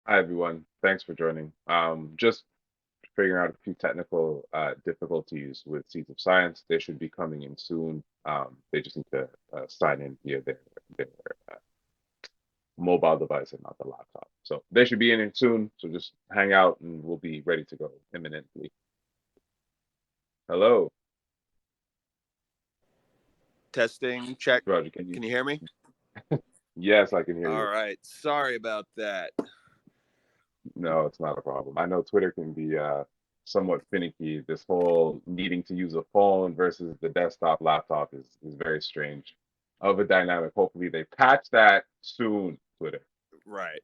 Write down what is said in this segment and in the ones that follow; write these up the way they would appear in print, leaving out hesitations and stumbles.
Hi everyone. Thanks for joining. Just figuring out a few technical difficulties with Seeds of Science. They should be coming in soon. They just need to sign in via their uh, mobile device and not the laptop. So they should be in it soon. So just hang out and we'll be ready to go imminently. Hello, Testing, check. Roger. Can you? Can you hear me? Yes, I can hear All you. right. Sorry about that. No, it's not a problem. I know Twitter can be somewhat finicky. This whole needing to use a phone versus the desktop laptop is very strange of a dynamic. Hopefully they patch that soon, Twitter. Right.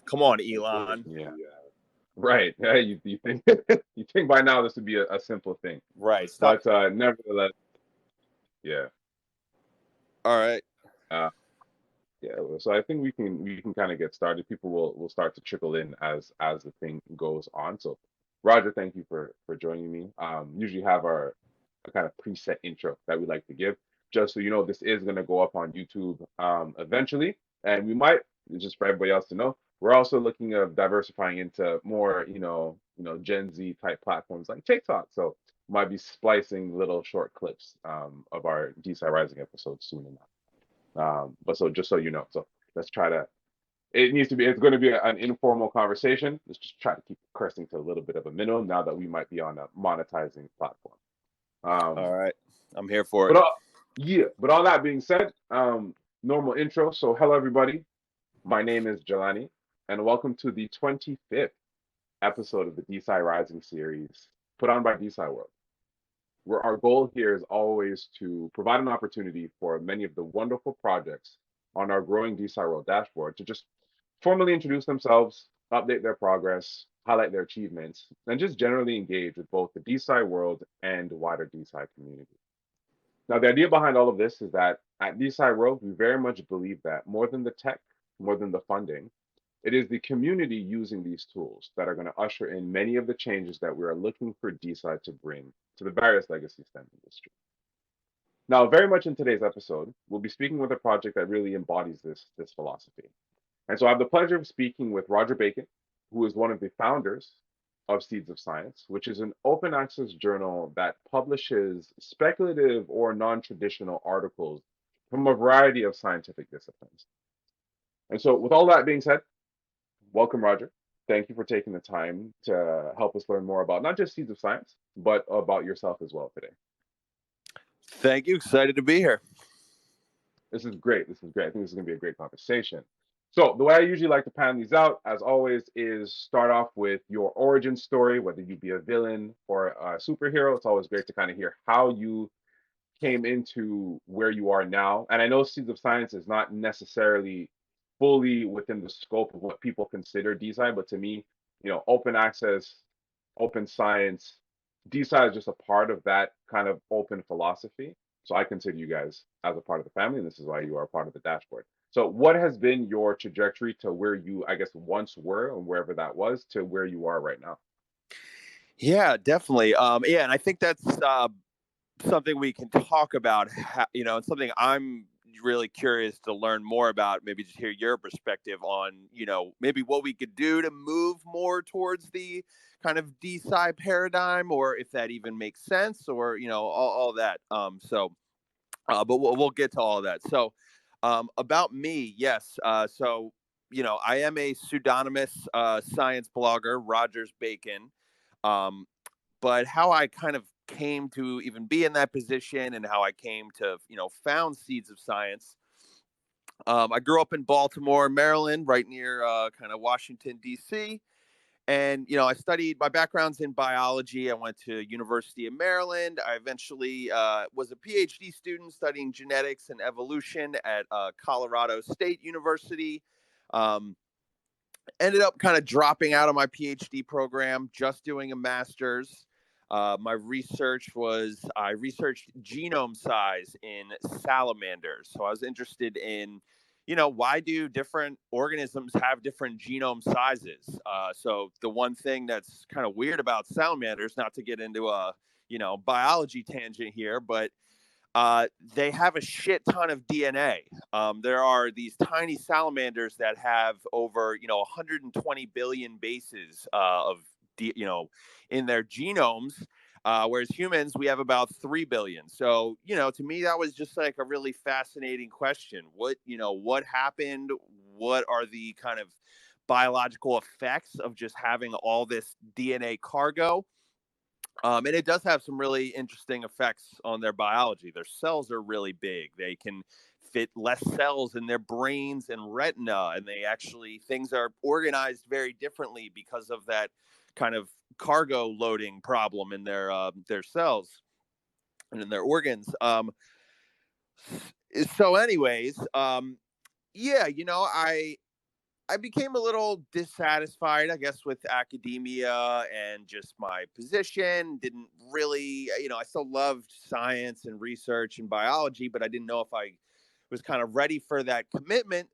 Come on, Elon. Yeah. Right. Yeah, you think you think by now this would be a simple thing. Right. Stop. But nevertheless, yeah. All right. Uh yeah, so I think we can kind of get started. People will start to trickle in as the thing goes on. So, Roger, thank you for joining me. Usually have our a kind of preset intro that we like to give, just so you know this is going to go up on YouTube eventually, and we might just for everybody else to know, we're also looking at diversifying into more Gen Z type platforms like TikTok. So might be splicing little short clips of our DeSci Rising episodes soon enough. But so just so you know, so let's try to. It needs to be. It's going to be an informal conversation. Let's just try to keep cursing to a little bit of a minimum now that we might be on a monetizing platform. All Um, right. I'm here for but it. yeah. But all that being said, normal intro. So hello everybody. My name is Jelani, and welcome to the 25th episode of the DeSci Rising series, put on by DeSci World, where our goal here is always to provide an opportunity for many of the wonderful projects on our growing DeSci World dashboard to just formally introduce themselves, update their progress, highlight their achievements, and just generally engage with both the DeSci world and the wider DeSci community. Now, the idea behind all of this is that at DeSci World, we very much believe that more than the tech, more than the funding, it is the community using these tools that are going to usher in many of the changes that we are looking for DeSci to bring to the various legacy STEM industries. Now, very much in today's episode, we'll be speaking with a project that really embodies this philosophy. And so I have the pleasure of speaking with Roger Bacon, who is one of the founders of Seeds of Science, which is an open access journal that publishes speculative or non traditional articles from a variety of scientific disciplines. And so, with all that being said, welcome, Roger. Thank you for taking the time to help us learn more about not just Seeds of Science, but about yourself as well today. Thank you. Excited to be here. This is great. This is great. I think this is going to be a great conversation. So, the way I usually like to pan these out, as always, is start off with your origin story, whether you be a villain or a superhero. It's always great to kind of hear how you came into where you are now. And I know Seeds of Science is not necessarily fully within the scope of what people consider design, but to me, open access, open science, DeSci is just a part of that kind of open philosophy. So I consider you guys as a part of the family, and this is why you are a part of the dashboard. So what has been your trajectory to where you, I guess, once were, and wherever that was, to where you are right now? Yeah, definitely. Yeah, and I think that's something we can talk about. And something I'm really curious to learn more about. Maybe just hear your perspective on, maybe what we could do to move more towards the kind of DeSci paradigm, or if that even makes sense, or all that. But we'll get to all of that. So, about me, yes. I am a pseudonymous science blogger, Rogers Bacon. Um, but how I kind of came to even be in that position and how I came to, found Seeds of Science. I grew up in Baltimore, Maryland, right near kind of Washington, D.C. And, I studied, my background's in biology. I went to University of Maryland. I eventually was a PhD student studying genetics and evolution at Colorado State University. Um, Ended up kind of dropping out of my PhD program, just doing a master's. My research was I researched genome size in salamanders. So I was interested in, why do different organisms have different genome sizes? So the one thing that's kind of weird about salamanders, not to get into a, biology tangent here, but they have a shit ton of DNA. There are these tiny salamanders that have over 120 billion bases in their genomes. Whereas humans, we have about 3 billion. So, to me, that was just like a really fascinating question. What happened? What are the kind of biological effects of just having all this DNA cargo? And it does have some really interesting effects on their biology. Their cells are really big. They can fit less cells in their brains and retina, and things are organized very differently because of that kind of cargo loading problem in their cells and in their organs. So, anyways, yeah, I became a little dissatisfied, I guess, with academia and just my position. Didn't really, I still loved science and research and biology, but I didn't know if I was kind of ready for that commitment.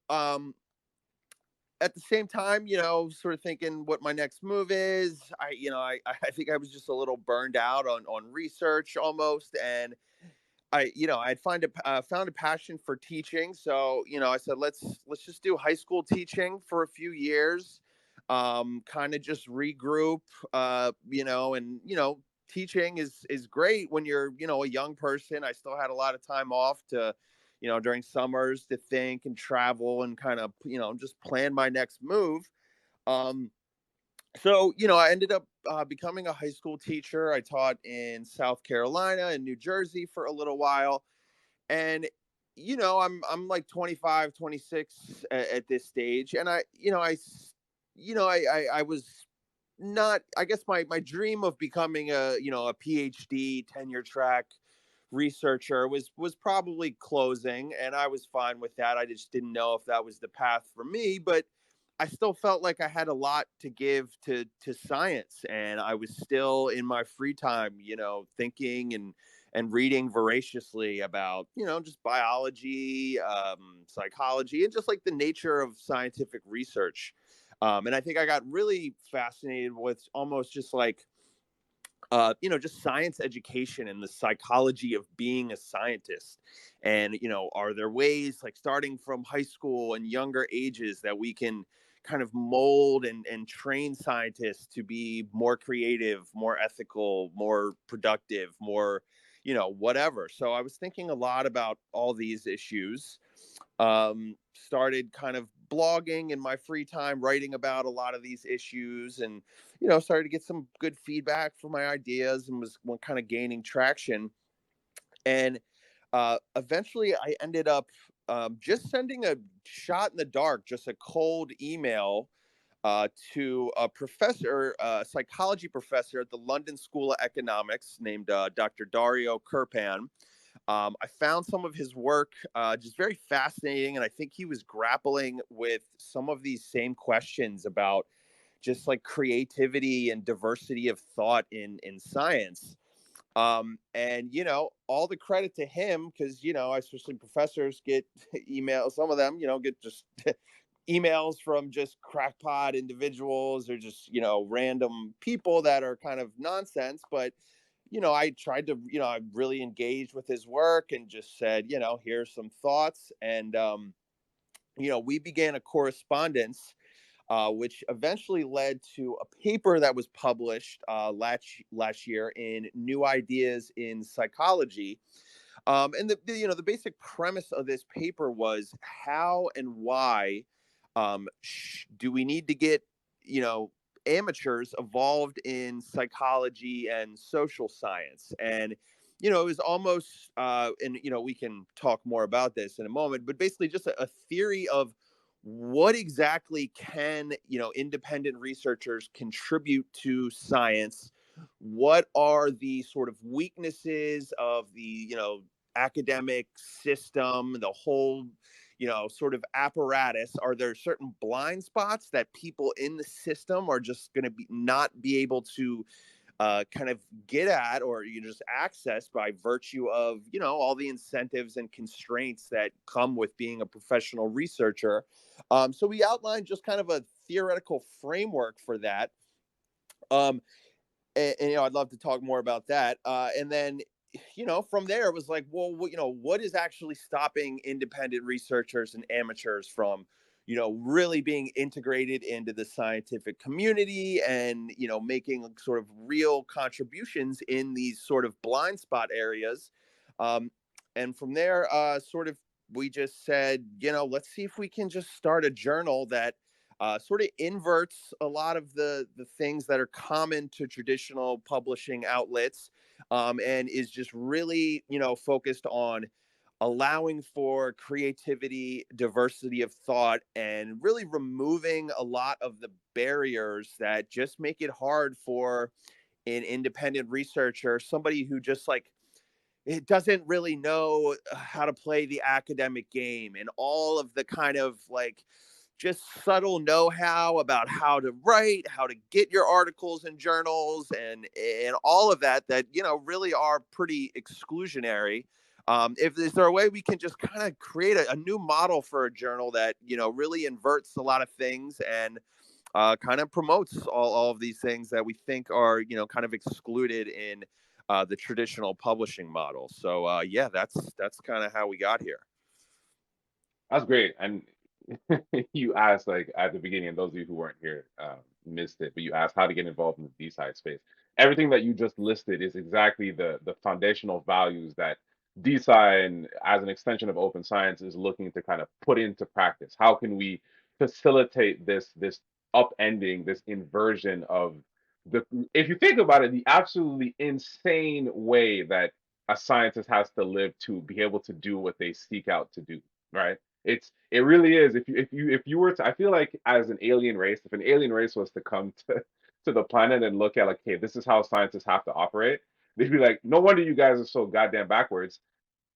At the same time, sort of thinking what my next move is. I think I was just a little burned out on research almost, and I'd found a passion for teaching. So, I said, let's just do high school teaching for a few years, kind of just regroup, and, teaching is great when you're, a young person. I still had a lot of time off to, during summers to think and travel and kind of, just plan my next move. Um, so, I ended up becoming a high school teacher. I taught in South Carolina and New Jersey for a little while. And I'm like 25, 26 at this stage, and I was not, I guess my dream of becoming a PhD tenure track researcher was probably closing, and I was fine with that. I just didn't know if that was the path for me, but I still felt like I had a lot to give to science, and I was still in my free time, thinking and reading voraciously about, just biology, psychology, and just like the nature of scientific research. And I think I got really fascinated with almost just like just science education and the psychology of being a scientist. And, are there ways, like starting from high school and younger ages, that we can kind of mold and train scientists to be more creative, more ethical, more productive, more, whatever. So I was thinking a lot about all these issues. Started kind of blogging in my free time, writing about a lot of these issues, and started to get some good feedback for my ideas, and was kind of gaining traction. And eventually, I ended up just sending a shot in the dark, just a cold email to a professor, a psychology professor at the London School of Economics named Dr. Dario Kirpan. I found some of his work just very fascinating, and I think he was grappling with some of these same questions about just like creativity and diversity of thought in science. And all the credit to him, because especially professors get emails. Some of them, get just emails from just crackpot individuals or just random people that are kind of nonsense. But I tried to, I really engaged with his work and just said, here's some thoughts. And, we began a correspondence, which eventually led to a paper that was published last year in New Ideas in Psychology. And the basic premise of this paper was how and why do we need to get, you know, amateurs involved in psychology and social science. And it was almost and we can talk more about this in a moment, but basically just a theory of what exactly can independent researchers contribute to science. What are the sort of weaknesses of the academic system, the whole sort of apparatus? Are there certain blind spots that people in the system are just going to be not be able to kind of get at, or you just access by virtue of all the incentives and constraints that come with being a professional researcher? So we outlined just kind of a theoretical framework for that. um, and I'd love to talk more about that. And then from there it was like, well, what is actually stopping independent researchers and amateurs from, really being integrated into the scientific community and, making sort of real contributions in these sort of blind spot areas. Um, and from there, sort of, we just said, let's see if we can just start a journal that sort of inverts a lot of the things that are common to traditional publishing outlets, and is just really, focused on allowing for creativity, diversity of thought, and really removing a lot of the barriers that just make it hard for an independent researcher, somebody who just like it doesn't really know how to play the academic game and all of the kind of like just subtle know-how about how to write, how to get your articles in journals, and all of that really are pretty exclusionary. If is there a way we can just kind of create a new model for a journal that really inverts a lot of things and kind of promotes all of these things that we think are kind of excluded in the traditional publishing model. So yeah, that's kind of how we got here. That's great. And you asked, like, at the beginning, and those of you who weren't here missed it, but you asked how to get involved in the DeSci space. Everything that you just listed is exactly the foundational values that DeSci, and as an extension of open science, is looking to kind of put into practice. How can we facilitate this upending, this inversion of the, if you think about it, the absolutely insane way that a scientist has to live to be able to do what they seek out to do, right? It really is. If you were to, I feel like as an alien race, if an alien race was to come to the planet and look at like, hey, this is how scientists have to operate, they'd be like, no wonder you guys are so goddamn backwards.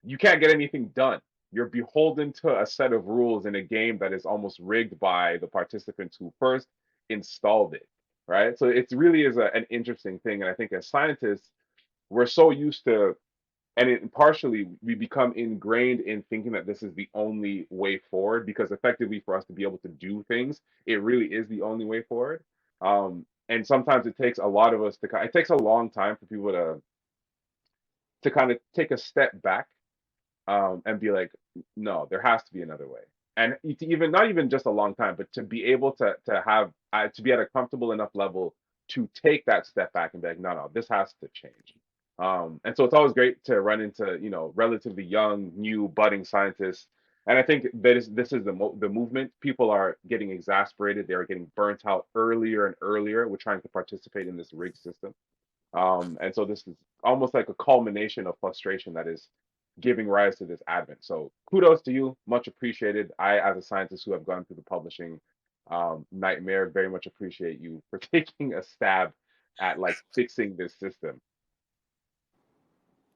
You can't get anything done. You're beholden to a set of rules in a game that is almost rigged by the participants who first installed it, right? So it really is an interesting thing, and I think as scientists, we're so used to, and partially we become ingrained in thinking that this is the only way forward, because effectively for us to be able to do things, it really is the only way forward. And sometimes it takes a lot of us to it takes a long time for people to kind of take a step back, and be like, no, there has to be another way. And to even, not even just a long time, but to be able to have to be at a comfortable enough level to take that step back and be like, no, no, this has to change. And so it's always great to run into relatively young, new, budding scientists. And I think that this is the movement. People are getting exasperated. They are getting burnt out earlier and earlier with trying to participate in this rigged system. And so this is almost like a culmination of frustration that is giving rise to this advent. So kudos to you, much appreciated. I, as a scientist who have gone through the publishing nightmare, very much appreciate you for taking a stab at like fixing this system.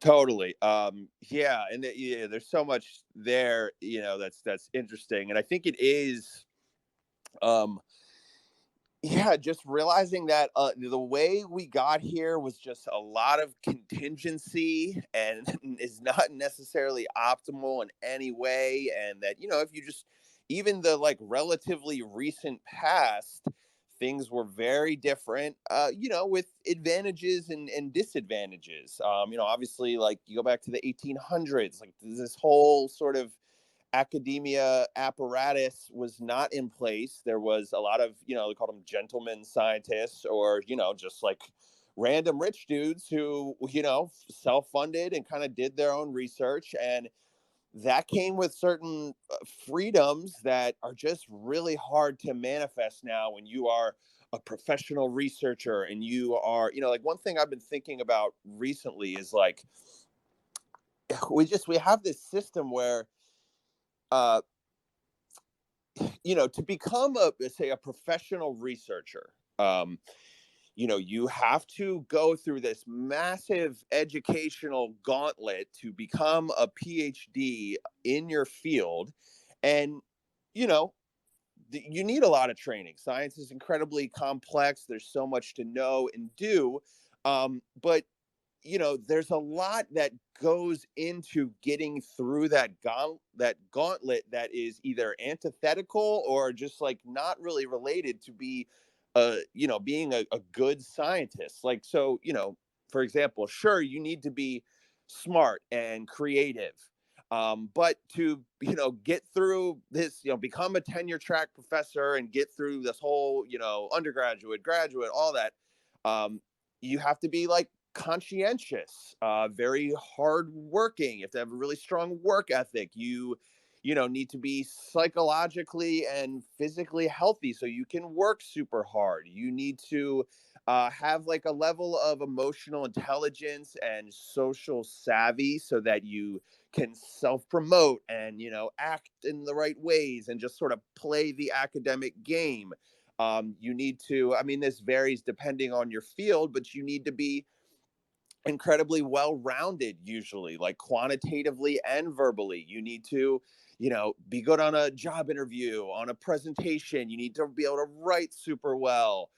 Totally. Yeah, and yeah, there's so much there, that's interesting, and I think it is. Um, Yeah, just realizing that the way we got here was just a lot of contingency and is not necessarily optimal in any way. And that, if you just, even the like relatively recent past, things were very different, with advantages and disadvantages. Obviously, like you go back to the 1800s, like this whole sort of academia apparatus was not in place. There was a lot of, they called them gentlemen scientists, or, just like random rich dudes who, self funded and kind of did their own research. And that came with certain freedoms that are just really hard to manifest now when you are a professional researcher and you are, like one thing I've been thinking about recently is like, we have this system where, uh, to become say a professional researcher, you have to go through this massive educational gauntlet to become a PhD in your field. And, you know, you need a lot of training. Science is incredibly complex. There's so much to know and do. But there's a lot that goes into getting through that gauntlet that is either antithetical or just like not really related to being a good scientist. Like, so, for example, sure, you need to be smart and creative. But to get through this, become a tenure track professor and get through this whole undergraduate, graduate, all that, you have to be like conscientious, very hardworking. You have to have a really strong work ethic. You need to be psychologically and physically healthy so you can work super hard. You need to have like a level of emotional intelligence and social savvy so that you can self promote and act in the right ways and just sort of play the academic game. You need to, I mean, this varies depending on your field, but you need to be incredibly well rounded, usually, like quantitatively and verbally. You need to be good on a job interview, on a presentation. You need to be able to write super well.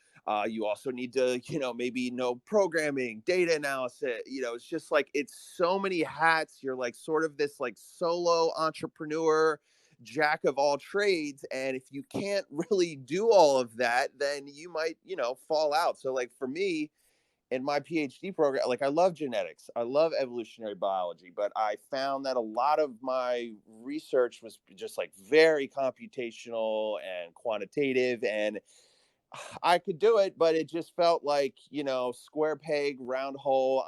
You also need to maybe know programming, data analysis. It's just like, it's so many hats. You're like sort of this like solo entrepreneur, jack of all trades, and if you can't really do all of that, then you might fall out. So like for me, in my PhD program, like I love genetics, I love evolutionary biology, but I found that a lot of my research was just like very computational and quantitative, and I could do it, but it just felt like, square peg, round hole.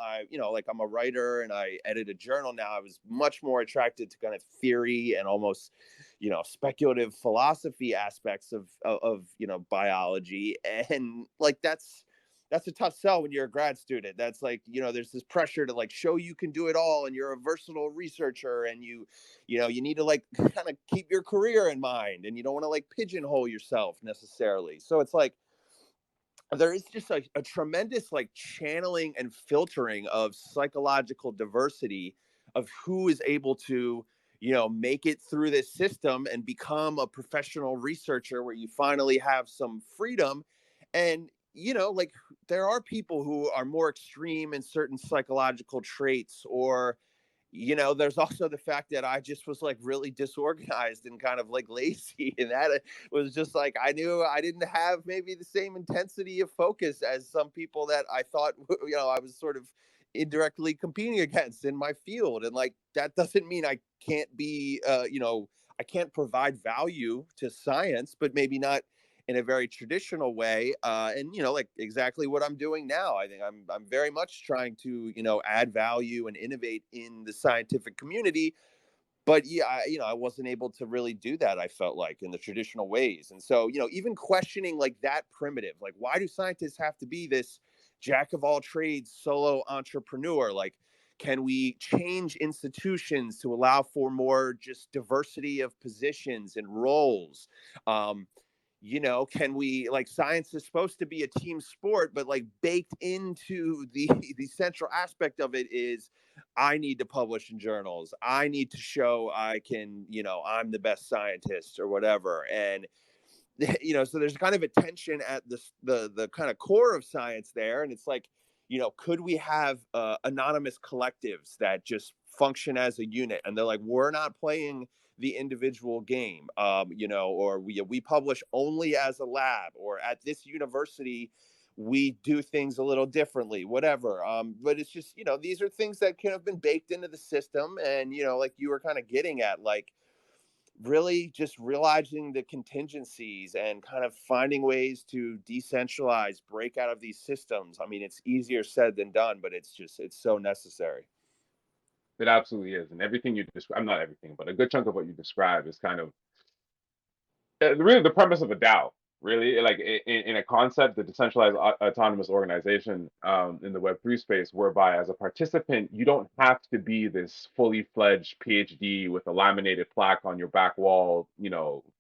Like I'm a writer and I edit a journal now. I was much more attracted to kind of theory and almost, speculative philosophy aspects of biology. And like, that's a tough sell when you're a grad student. That's like, there's this pressure to like show you can do it all and you're a versatile researcher, and you need to like kind of keep your career in mind, and you don't want to like pigeonhole yourself necessarily. So it's like there is just a tremendous like channeling and filtering of psychological diversity of who is able to make it through this system and become a professional researcher where you finally have some freedom. And like there are people who are more extreme in certain psychological traits, or there's also the fact that I just was like really disorganized and kind of like lazy. And that was just like, I knew I didn't have maybe the same intensity of focus as some people that I thought, I was sort of indirectly competing against in my field. And like, that doesn't mean I can't be, I can't provide value to science, but maybe not in a very traditional way. And like exactly what I'm doing now. I think I'm very much trying to add value and innovate in the scientific community. But yeah, I wasn't able to really do that, I felt like, in the traditional ways. And so even questioning like that primitive, like, why do scientists have to be this jack of all trades solo entrepreneur? Like, can we change institutions to allow for more just diversity of positions and roles? um, can we, like, science is supposed to be a team sport, but like baked into the central aspect of it is, I need to publish in journals, I need to show I can, I'm the best scientist or whatever. And so there's kind of a tension at the kind of core of science there. And it's like, could we have anonymous collectives that just function as a unit, and they're like, we're not playing the individual game, or we publish only as a lab, or at this university we do things a little differently, whatever. But it's just, these are things that can have been baked into the system. And like you were kind of getting at, like, really just realizing the contingencies and kind of finding ways to decentralize, break out of these systems. I mean, it's easier said than done, but it's so necessary. It absolutely is. And everything you describe, not everything, but a good chunk of what you describe is kind of really the premise of a DAO, really, like in a concept, the decentralized autonomous organization in the Web3 space, whereby as a participant, you don't have to be this fully fledged PhD with a laminated plaque on your back wall,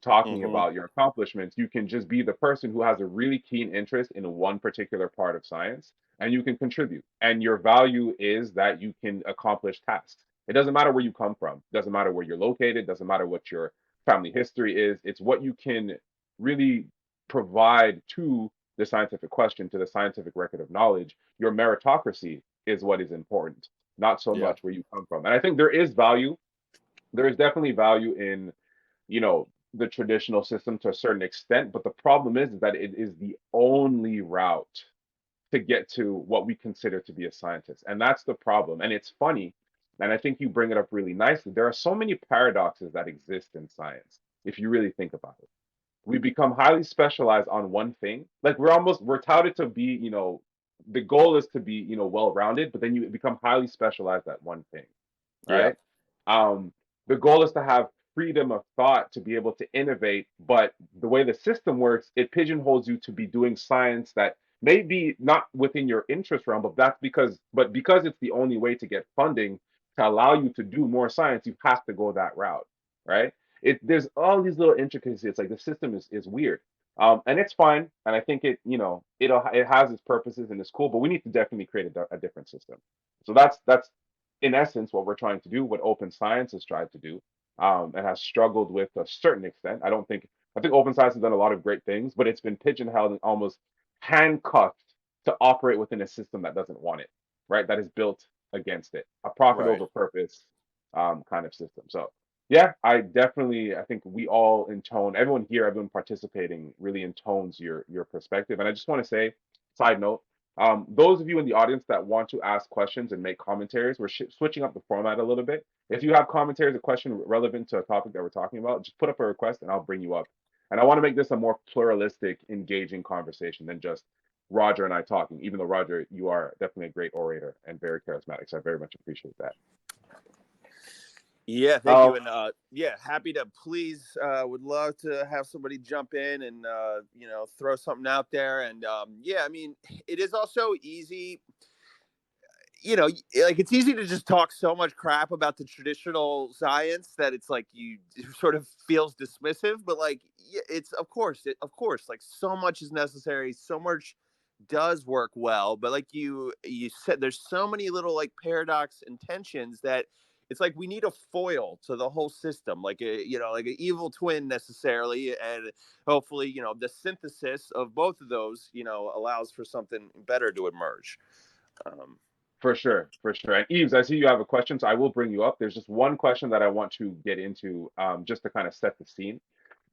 talking Mm-hmm. about your accomplishments. You can just be the person who has a really keen interest in one particular part of science, and you can contribute. And your value is that you can accomplish tasks. It doesn't matter where you come from, it doesn't matter where you're located, doesn't matter what your family history is. It's what you can really provide to the scientific question, to the scientific record of knowledge. Your meritocracy is what is important, not so Yeah. much where you come from. And I think there is value. There is definitely value in, you know, the traditional system to a certain extent. But the problem is that it is the only route to get to what we consider to be a scientist. And that's the problem. And it's funny And I think you bring it up really nicely. There are so many paradoxes that exist in science, if you really think about it. We become highly specialized on one thing. Like we're touted to be, the goal is to be, well-rounded, but then you become highly specialized at one thing, Yeah. right? Um, the goal is to have freedom of thought to be able to innovate, but the way the system works, it pigeonholes you to be doing science that may be not within your interest realm, but because it's the only way to get funding to allow you to do more science, you have to go that route, right? There's all these little intricacies. It's like the system is weird. And it's fine, and I think it has its purposes and it's cool, but we need to definitely create a different system. So that's in essence what we're trying to do, what open science has tried to do, and has struggled with a certain extent. I think open science has done a lot of great things, but it's been pigeonholed and almost handcuffed to operate within a system that doesn't want it, right? That is built against it, a profit Right. over purpose kind of system. So yeah, I think we all intone, everyone here, everyone participating really intones your perspective. And I just want to say, side note, those of you in the audience that want to ask questions and make commentaries, we're switching up the format a little bit. If you have commentaries, a question relevant to a topic that we're talking about, just put up a request and I'll bring you up. And I want to make this a more pluralistic, engaging conversation than just Roger and I talking, even though Roger, you are definitely a great orator and very charismatic. So I very much appreciate that. Yeah, thank you. Um, And yeah, happy to please would love to have somebody jump in and throw something out there. And yeah, I mean, it is also easy, like it's easy to just talk so much crap about the traditional science that it's like you it sort of feels dismissive, but like yeah, it's of course, like so much is necessary, so much does work well, but like you said, there's so many little like paradox and tensions that it's like we need a foil to the whole system, like like an evil twin necessarily, and hopefully the synthesis of both of those allows for something better to emerge. um, For sure, for sure. And Eves, I see you have a question, so I will bring you up. There's just one question that I want to get into, just to kind of set the scene.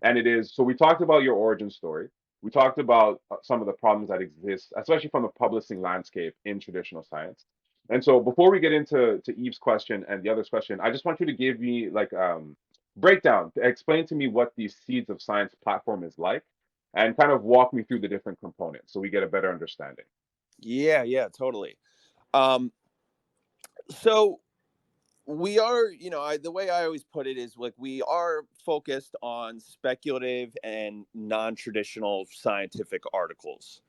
And it is, so we talked about your origin story. We talked about some of the problems that exist, especially from a publishing landscape in traditional science. And so before we get into Eve's question and the other's question, I just want you to give me like breakdown, to explain to me what the Seeds of Science platform is like, and kind of walk me through the different components so we get a better understanding. yeah, totally. um, so we are, the way I always put it is like we are focused on speculative and non-traditional scientific articles.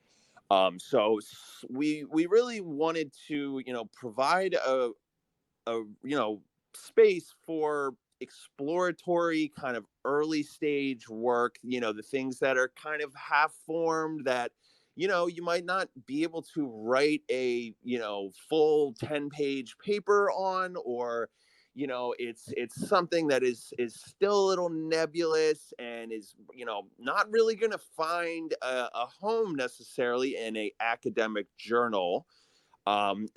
So we really wanted to, provide a space for exploratory kind of early stage work, the things that are kind of half formed that you might not be able to write a full 10-page paper on, or it's something that is still a little nebulous and is not really going to find a home necessarily in a academic journal.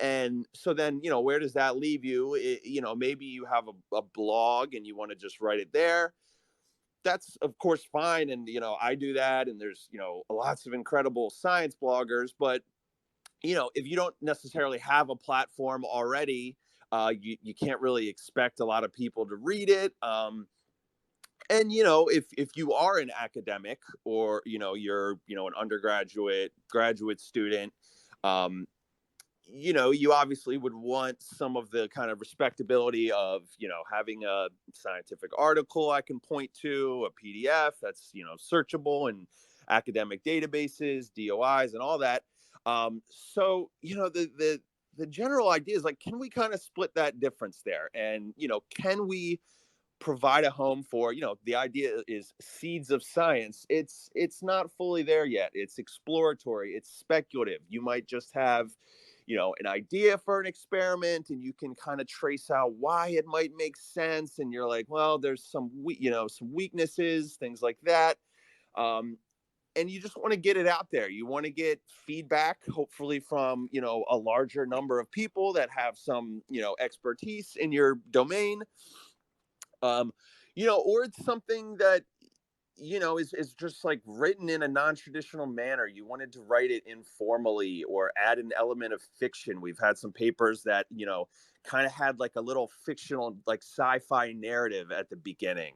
And so then, where does that leave you? Maybe you have a blog and you want to just write it there. That's of course fine. And, I do that. And there's, lots of incredible science bloggers. But, if you don't necessarily have a platform already, you can't really expect a lot of people to read it. And if you are an academic, or you're an undergraduate graduate student, um, you obviously would want some of the kind of respectability of, having a scientific article I can point to, a PDF that's, searchable in academic databases, DOIs, and all that. So, the general idea is like, can we kind of split that difference there? And, can we provide a home for, the idea is seeds of science. It's not fully there yet. It's exploratory, it's speculative. You might just have an idea for an experiment, and you can kind of trace out why it might make sense, and you're like, well, there's some weaknesses, things like that. um, and you just want to get it out there. You want to get feedback, hopefully from a larger number of people that have some expertise in your domain. um, or it's something that is just like written in a non-traditional manner. You wanted to write it informally or add an element of fiction. We've had some papers that, kind of had like a little fictional, like sci-fi narrative at the beginning.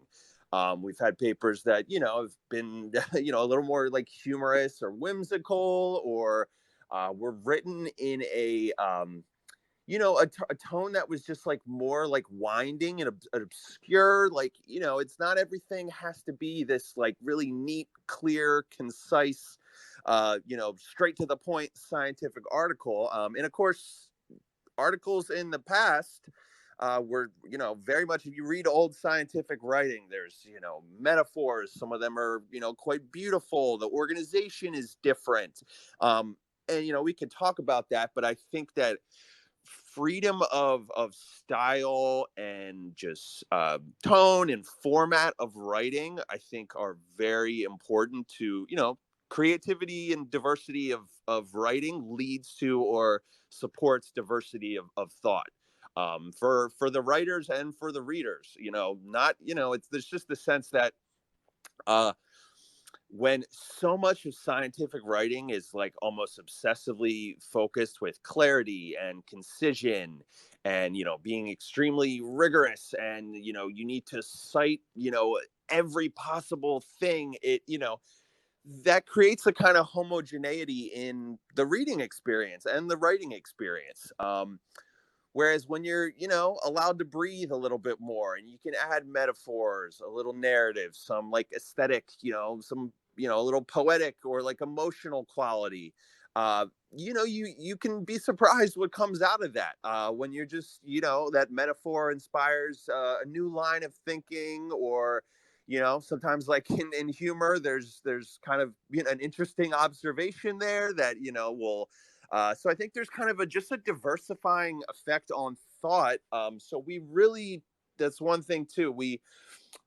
We've had papers that, have been, a little more like humorous or whimsical, or were written in a tone that was just like more like winding and obscure. Like, it's not everything has to be this like really neat, clear, concise, straight to the point scientific article. And of course, articles in the past were, very much, if you read old scientific writing, there's, metaphors. Some of them are, quite beautiful. The organization is different. And, we can talk about that, but I think that freedom of style and just tone and format of writing, I think, are very important to, creativity and diversity of writing leads to or supports diversity of thought, for the writers and for the readers. Not, it's, there's just the sense that uh when so much of scientific writing is like almost obsessively focused with clarity and concision and, being extremely rigorous, and, you need to cite, every possible thing, that creates a kind of homogeneity in the reading experience and the writing experience. Whereas when you're, allowed to breathe a little bit more, and you can add metaphors, a little narrative, some like aesthetic, some, a little poetic or like emotional quality, you can be surprised what comes out of that, when you're just, that metaphor inspires a new line of thinking, or, sometimes like in humor, there's kind of, an interesting observation there that, will so I think there's kind of just a diversifying effect on thought. So we really, that's one thing too. We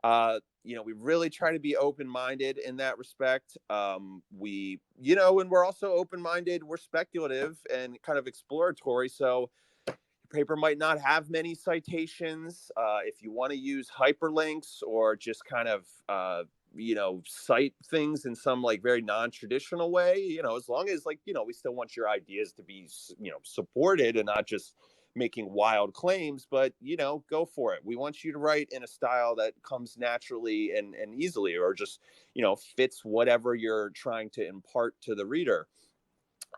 really try to be open-minded in that respect. And we're also open-minded. We're speculative and kind of exploratory. So paper might not have many citations. If you want to use hyperlinks or just kind of, cite things in some like very non-traditional way, as long as like, we still want your ideas to be, supported and not just making wild claims, but, go for it. We want you to write in a style that comes naturally and easily, or just, fits whatever you're trying to impart to the reader.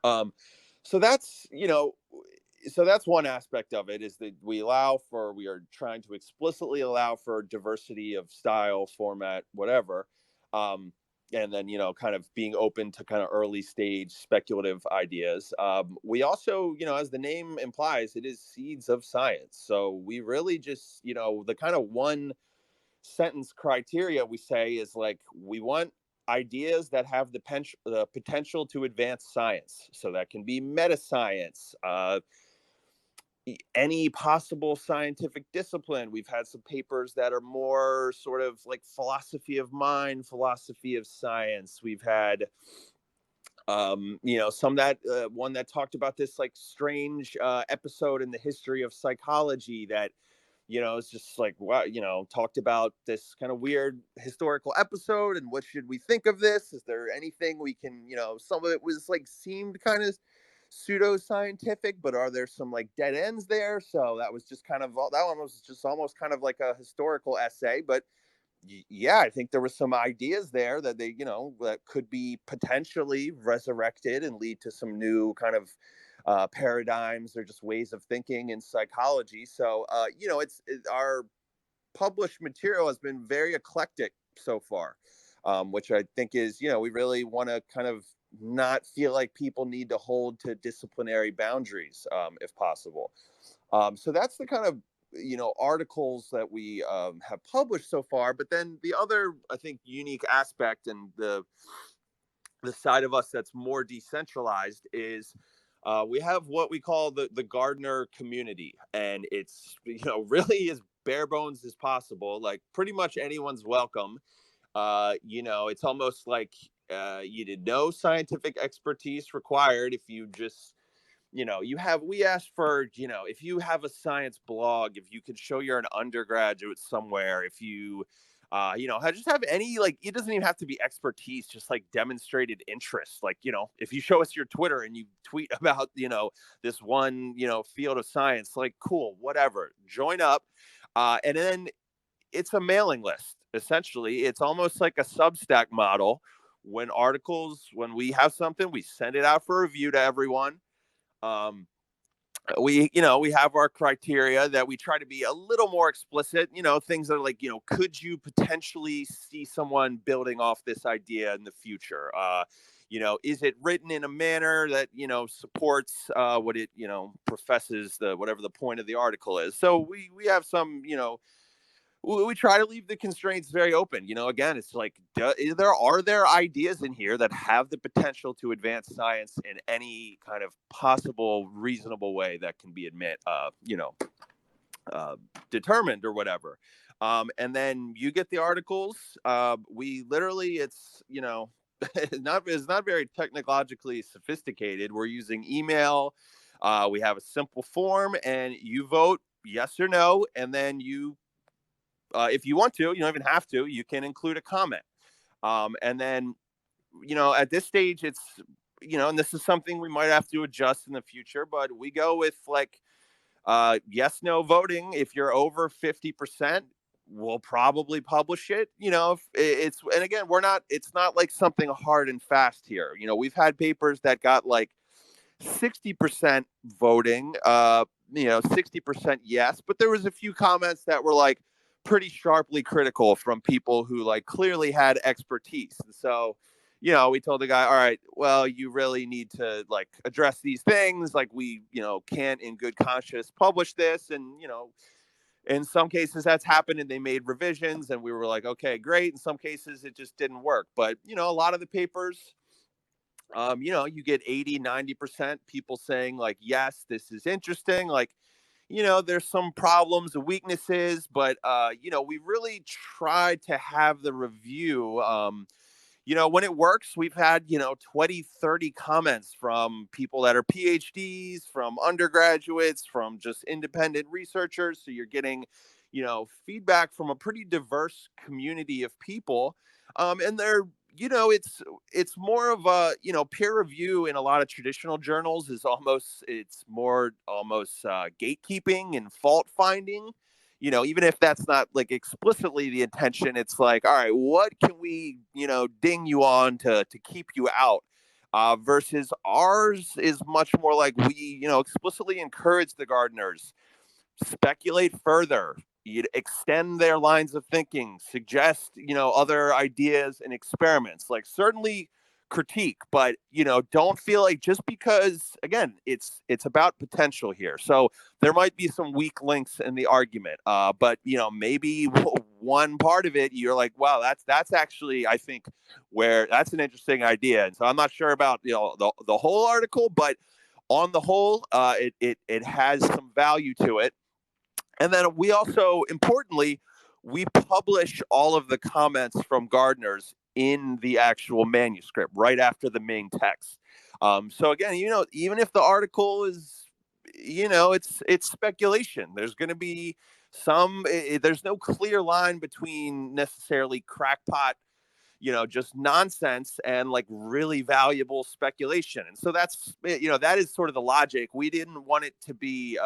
Um, so that's, so that's one aspect of it, is that we are trying to explicitly allow for diversity of style, format, whatever. Um, and then, kind of being open to kind of early stage speculative ideas. We also, as the name implies, it is seeds of science. So we really just, the kind of one sentence criteria we say is like, we want ideas that have the potential to advance science. So that can be meta science, any possible scientific discipline. We've had some papers that are more sort of like philosophy of mind, philosophy of science. We've had, some that one that talked about this like strange episode in the history of psychology that, it's just like, wow, talked about this kind of weird historical episode, and what should we think of this? Is there anything we can, some of it was like seemed kind of pseudo-scientific, but are there some like dead ends there? So that was just kind of, that one was just almost kind of like a historical essay. But yeah, I think there were some ideas there that they, that could be potentially resurrected and lead to some new kind of paradigms or just ways of thinking in psychology. So, our published material has been very eclectic so far, which I think is, we really want to kind of not feel like people need to hold to disciplinary boundaries, if possible. So that's the kind of, articles that we have published so far. But then the other, I think, unique aspect, and the side of us that's more decentralized, is we have what we call the Gardner community, and it's, really as bare bones as possible. Like pretty much anyone's welcome. It's almost like you did no scientific expertise required. If you just, we asked for, if you have a science blog, if you could show you're an undergraduate somewhere, if you Just have any, like, it doesn't even have to be expertise, just like demonstrated interest. Like, if you show us your Twitter and you tweet about, this one, field of science, like, cool, whatever, join up. And then it's a mailing list. Essentially, it's almost like a Substack model. When we have something, we send it out for review to everyone. Um, we have our criteria that we try to be a little more explicit, things that are like, could you potentially see someone building off this idea in the future? Is it written in a manner that, supports what it, professes, whatever the point of the article is. So we have some, we try to leave the constraints very open. Again, it's like, are there ideas in here that have the potential to advance science in any kind of possible reasonable way that can be determined or whatever. And then you get the articles. We literally, it's not very technologically sophisticated. We're using email. We have a simple form, and you vote yes or no, and then if you want to, you don't even have to, you can include a comment. And then, at this stage, it's, and this is something we might have to adjust in the future, but we go with like yes, no voting. If you're over 50%, we'll probably publish it. And again, it's not like something hard and fast here. We've had papers that got like 60% voting, 60% yes, but there was a few comments that were like pretty sharply critical from people who like clearly had expertise. And so, we told the guy, all right, well, you really need to like address these things. Like we, can't in good conscience publish this. And, in some cases that's happened and they made revisions and we were like, okay, great. In some cases it just didn't work. But, a lot of the papers, you get 80-90% people saying like, yes, this is interesting. Like, there's some problems and weaknesses, but, we really tried to have the review. When it works, we've had, 20, 30 comments from people that are PhDs, from undergraduates, from just independent researchers. So you're getting, feedback from a pretty diverse community of people. And they're, it's more of a, peer review in a lot of traditional journals it's more almost gatekeeping and fault finding. Even if that's not like explicitly the intention, it's like, all right, what can we, ding you on to keep you out? Versus ours is much more like we, explicitly encourage the gardeners, speculate further, you'd extend their lines of thinking, suggest, other ideas and experiments, like certainly critique, but, don't feel like just because, again, it's about potential here. So there might be some weak links in the argument, but, maybe one part of it, you're like, wow, that's actually, I think, where that's an interesting idea. And so I'm not sure about, the whole article, but on the whole, it has some value to it. And then we also, importantly, we publish all of the comments from gardeners in the actual manuscript right after the main text. So again, even if the article is, it's speculation. There's going to be there's no clear line between necessarily crackpot, just nonsense and like really valuable speculation. And so that's, that is sort of the logic. We didn't want it to be,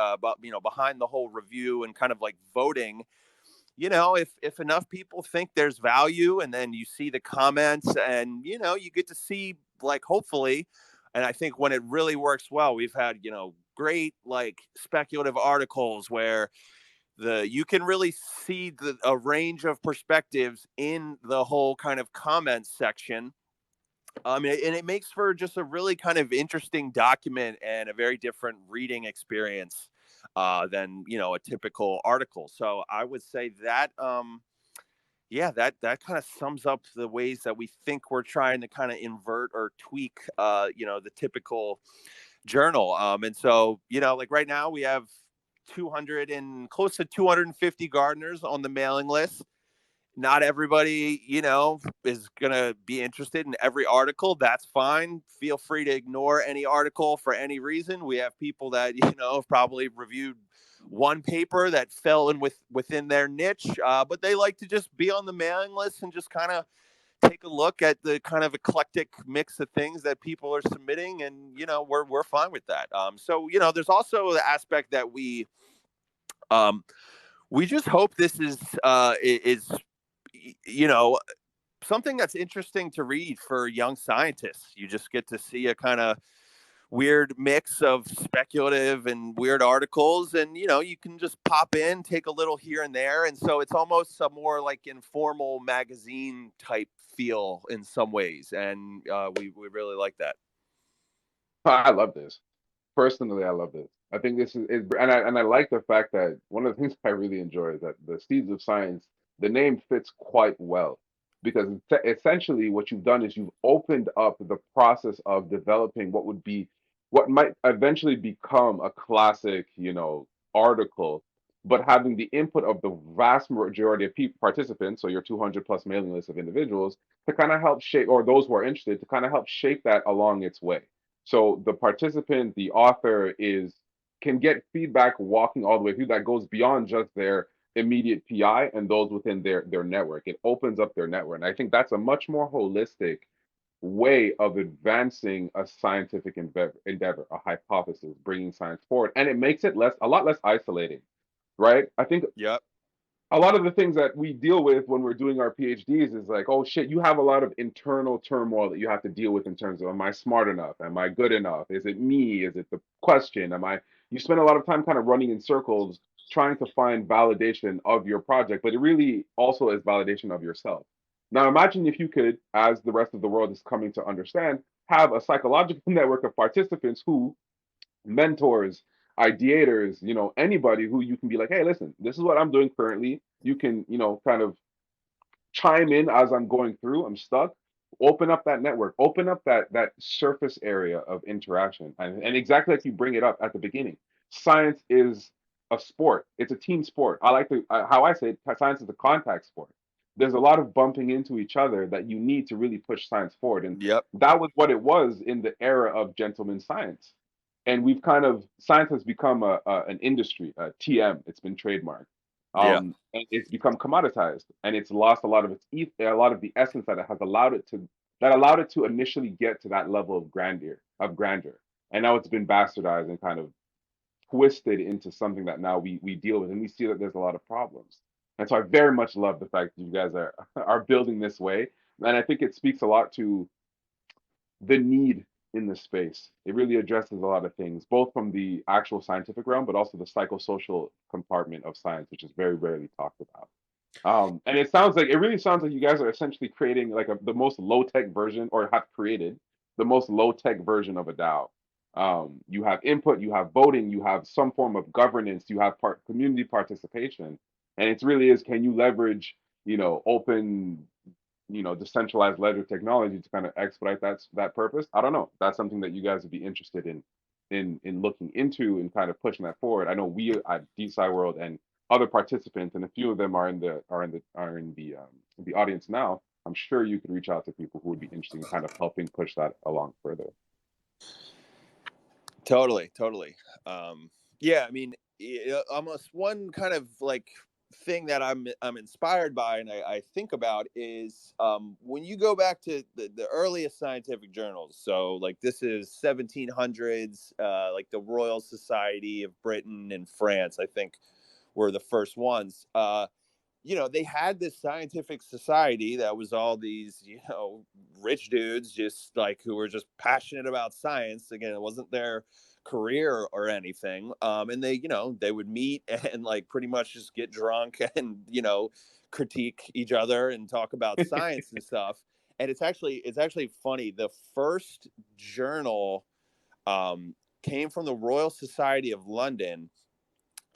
behind the whole review and kind of like voting. If enough people think there's value and then you see the comments and, you get to see like, hopefully, and I think when it really works well, we've had, great like speculative articles where you can really see a range of perspectives in the whole kind of comments section. And it makes for just a really kind of interesting document and a very different reading experience than a typical article. So I would say that yeah, that kind of sums up the ways that we think we're trying to kind of invert or tweak the typical journal. And so like right now we have 200 and close to 250 gardeners on the mailing list. not everybody, is going to be interested in every article. That's fine. Feel free to ignore any article for any reason. We have people that, have probably reviewed one paper that fell in within their niche, but they like to just be on the mailing list and just kind of take a look at the kind of eclectic mix of things that people are submitting, and we're fine with that. So there's also the aspect that um, we just hope this is you know something that's interesting to read for young scientists. You just get to see a kind of weird mix of speculative and weird articles, and you can just pop in, take a little here and there, and so it's almost a more like informal magazine type feel in some ways, and we really like that. I love this. Personally, I love this. I think and I like the fact that one of the things I really enjoy is that the Seeds of Science, the name fits quite well because essentially what you've done is you've opened up the process of developing what might eventually become a classic, article, but having the input of the vast majority of people participants, so your 200 plus mailing list of individuals, to kind of help shape, or those who are interested, to kind of help shape that along its way. So the participant, the author can get feedback walking all the way through that goes beyond just their immediate PI and those within their network. It opens up their network. And I think that's a much more holistic way of advancing a scientific endeavor, a hypothesis, bringing science forward. And it makes it a lot less isolating, right? I think Yep. a lot of the things that we deal with when we're doing our PhDs is like, oh shit, you have a lot of internal turmoil that you have to deal with in terms of, am I smart enough? Am I good enough? Is it me? Is it the question? You spend a lot of time kind of running in circles trying to find validation of your project, but it really also is validation of yourself. Now, imagine if you could, as the rest of the world is coming to understand, have a psychological network of participants who mentors, ideators, anybody who you can be like, hey, listen, this is what I'm doing currently. You can, kind of chime in as I'm going through. I'm stuck. Open up that network. Open up that surface area of interaction. And exactly like you bring it up at the beginning, science is a sport. It's a team sport. I like to how I say it, science is a contact sport. There's a lot of bumping into each other that you need to really push science forward. And Yep. that was what it was in the era of gentleman science. And we've kind of science has become an industry, a TM. It's been trademarked, Yeah. and it's become commoditized, and it's lost a lot of a lot of the essence that it has allowed it to initially get to that level of grandeur, and now it's been bastardized and kind of twisted into something that now we deal with, and we see that there's a lot of problems. And so I very much love the fact that you guys are building this way, and I think it speaks a lot to the need in the space. It really addresses a lot of things, both from the actual scientific realm, but also the psychosocial compartment of science, which is very rarely talked about. And it really sounds like you guys are essentially creating like the most low tech version, or have created the most low tech version of a DAO. You have input, you have voting, you have some form of governance, you have community participation, and it really is, can you leverage, open, decentralized ledger technology to kind of expedite that purpose? I don't know. That's something that you guys would be interested in looking into and kind of pushing that forward. I know we at DeSci World and other participants, and a few of them are in the audience now. I'm sure you could reach out to people who would be interested in kind of helping push that along further. Totally. Yeah, I mean, almost one kind of like thing that I'm inspired by, and I think about is when you go back to the earliest scientific journals. So like this is 1700s, like the Royal Society of Britain and France, I think, were the first ones. They had this scientific society that was all these, rich dudes just like who were just passionate about science. Again, it wasn't their career or anything. And they would meet and like pretty much just get drunk and, critique each other and talk about science and stuff. And it's actually funny. The first journal came from the Royal Society of London,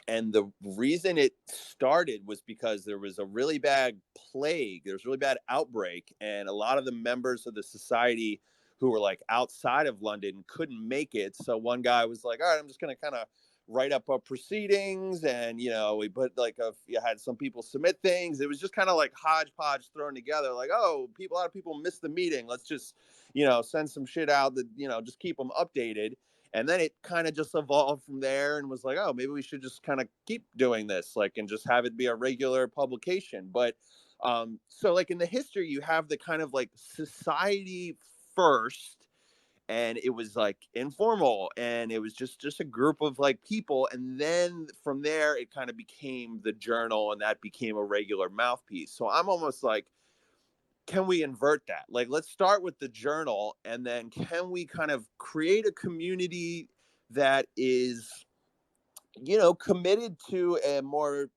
and the reason it started was because there was a really bad plague. There was a really bad outbreak, and a lot of the members of the society who were like outside of London couldn't make it. So one guy was like, all right, I'm just going to kind of write up our proceedings, and we put you had some people submit things. It was just kind of like hodgepodge thrown together, like, oh, a lot of people missed the meeting, let's just send some shit out that just keep them updated. And then it kind of just evolved from there and was like, oh, maybe we should just kind of keep doing this, and just have it be a regular publication. But so in the history, you have the kind of society first, and it was informal, and it was just a group of people, and then from there it kind of became the journal, and that became a regular mouthpiece. So I'm almost like, can we invert that? Let's start with the journal, and then can we kind of create a community that is committed to a more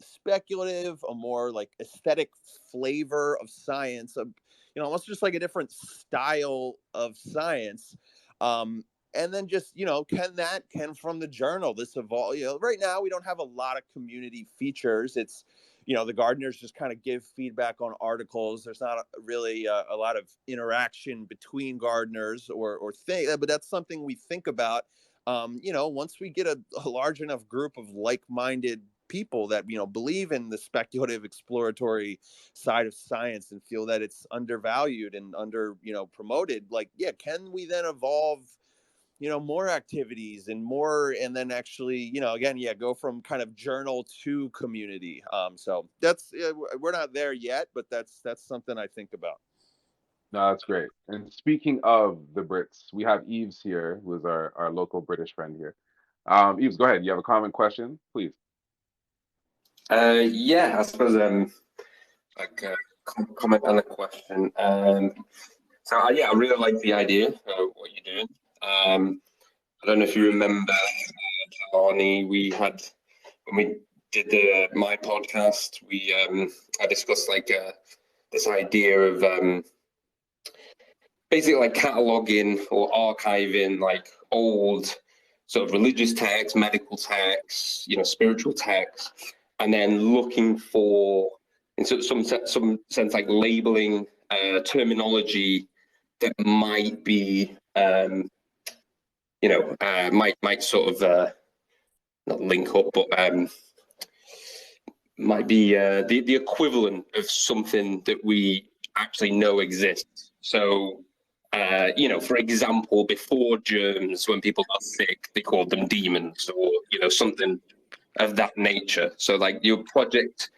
speculative, a more aesthetic flavor of science, almost just a different style of science. And then just can from the journal this evolve? Right now we don't have a lot of community features. It's the gardeners just kind of give feedback on articles. There's not really a lot of interaction between gardeners or thing, but that's something we think about. Once we get a large enough group of like-minded people that believe in the speculative exploratory side of science and feel that it's undervalued and under promoted, can we then evolve more activities and more, and then actually again go from kind of journal to community. So that's we're not there yet, but that's something I think about. No, that's great. And speaking of the Brits, we have Eves here, who is our local British friend here. Eves, go ahead. You have a comment, question, please. Yeah, I suppose like uh, comment on the question. So yeah, I really like the idea of what you're doing. I don't know if you remember, Arnie, we had when we did my podcast, I discussed this idea of basically cataloging or archiving old sort of religious texts, medical texts, spiritual texts, and then looking for, in some sense, labeling terminology that might be, might sort of not link up, but might be the equivalent of something that we actually know exists. So, for example, before germs, when people got sick, they called them demons, or something of that nature. So your project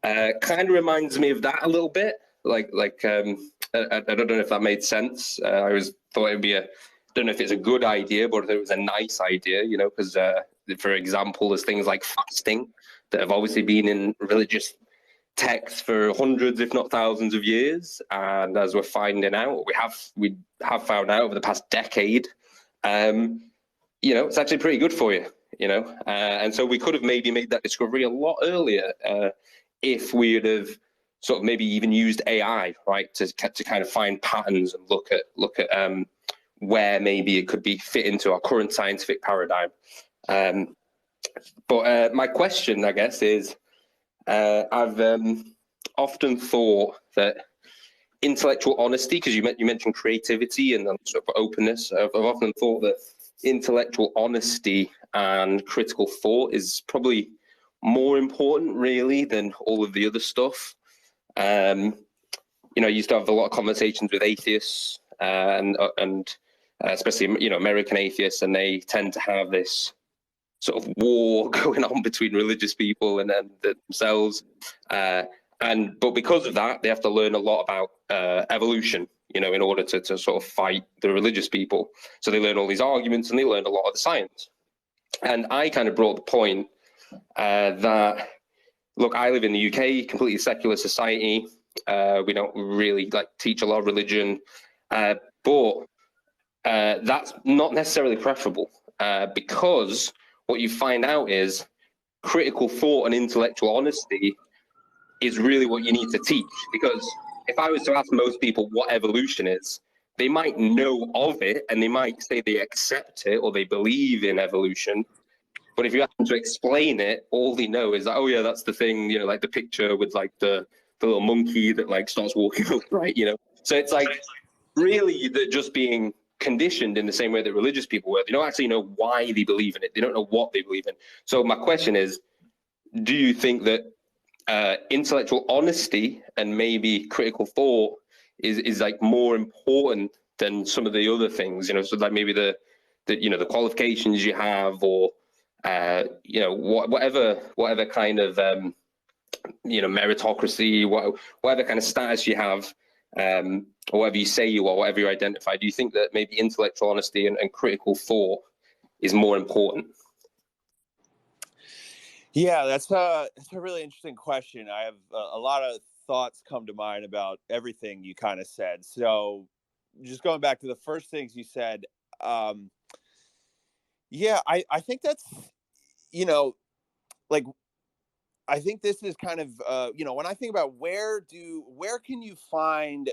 kind of reminds me of that a little bit. I don't know if that made sense. I always thought it'd be don't know if it's a good idea, but it was a nice idea, because for example, there's things like fasting that have obviously been in religious texts for hundreds, if not thousands of years. And as we're finding out, we have found out over the past decade, it's actually pretty good for you, and so we could have maybe made that discovery a lot earlier if we would have sort of maybe even used AI, right, to kind of find patterns and look at where maybe it could be fit into our current scientific paradigm. But my question, I guess, is I've often thought that intellectual honesty, because you mentioned creativity and sort of openness, I've often thought that intellectual honesty and critical thought is probably more important, really, than all of the other stuff. I used to have a lot of conversations with atheists and especially American atheists, and they tend to have this sort of war going on between religious people and then themselves. But because of that, they have to learn a lot about evolution, in order to sort of fight the religious people. So they learn all these arguments and they learn a lot of the science. And I kind of brought the point that, look, I live in the UK, completely secular society. We don't really teach a lot of religion, but that's not necessarily preferable, because what you find out is critical thought and intellectual honesty is really what you need to teach. Because if I was to ask most people what evolution is, they might know of it and they might say they accept it or they believe in evolution. But if you ask them to explain it, all they know is that, oh yeah, that's the thing, the picture with the little monkey that starts walking up, right? So it's really that just being conditioned in the same way that religious people were. They don't actually know why they believe in it. They don't know what they believe in. So my question is, do you think that intellectual honesty and maybe critical thought is like more important than some of the other things? So like maybe the qualifications you have, or whatever kind of meritocracy, whatever kind of status you have, or whatever you say you are, whatever you identify. Do you think that maybe intellectual honesty and critical thought is more important? Yeah, that's a really interesting question. I have a lot of thoughts come to mind about everything you kind of said. So just going back to the first things you said, yeah, I think that's, like, I think this is kind of, when I think about where can you find,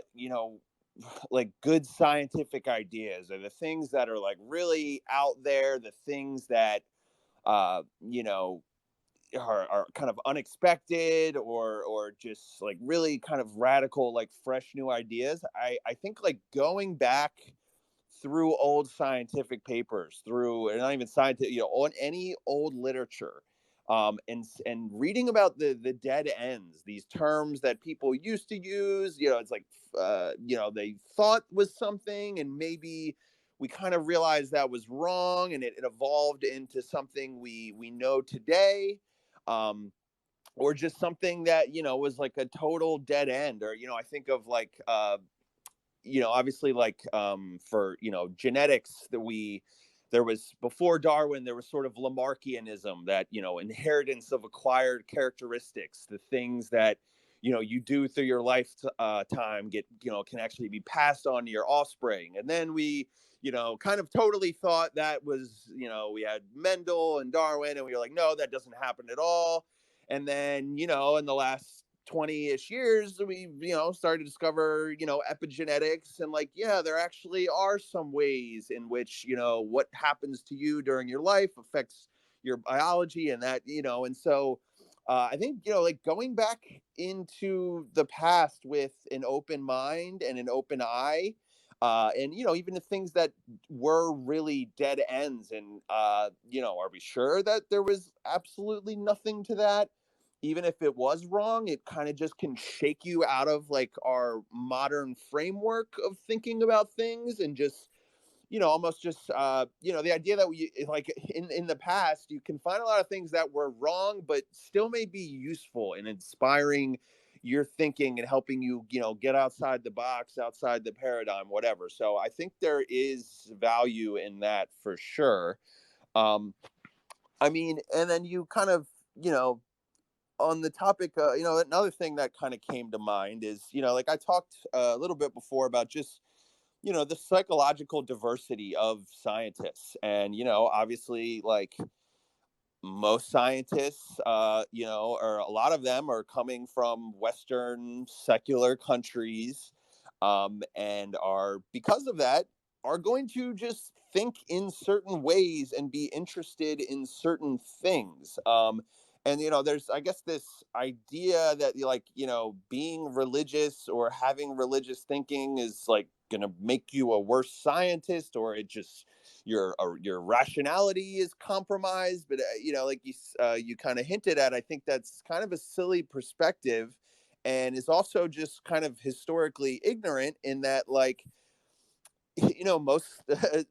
like good scientific ideas, or the things that are like really out there, the things that, are kind of unexpected, or just like really kind of radical, like fresh new ideas. I think like going back through old scientific papers, and not even scientific, on any old literature, and reading about the dead ends, these terms that people used to use. It's like, they thought was something, and maybe we kind of realized that was wrong, and it evolved into something we know today, or just something that was like a total dead end. Or I think of like, obviously, like, for genetics, there was, before Darwin, there was sort of Lamarckianism, that inheritance of acquired characteristics, the things that you do through your lifetime get can actually be passed on to your offspring. And then we kind of totally thought that was, we had Mendel and Darwin, and we were like, no, that doesn't happen at all. And then in the last 20-ish years, we started to discover epigenetics, and like, yeah, there actually are some ways in which what happens to you during your life affects your biology, and that and so I think like going back into the past with an open mind and an open eye, and even the things that were really dead ends, and are we sure that there was absolutely nothing to that? Even if it was wrong, it kind of just can shake you out of like our modern framework of thinking about things, and just almost just the idea that we, like, in the past, you can find a lot of things that were wrong but still may be useful and inspiring your thinking, and helping you get outside the box, outside the paradigm, whatever. So I think there is value in that for sure. I mean, and then you kind of on the topic, another thing that kind of came to mind is, like I talked a little bit before about just, the psychological diversity of scientists. And, obviously, like, most scientists, or a lot of them, are coming from Western secular countries, and are, because of that, are going to just think in certain ways and be interested in certain things. And there's, I guess, this idea that, like, being religious or having religious thinking is like going to make you a worse scientist, or it just your rationality is compromised. But like you kind of hinted at, I think that's kind of a silly perspective, and is also just kind of historically ignorant, in that, like, most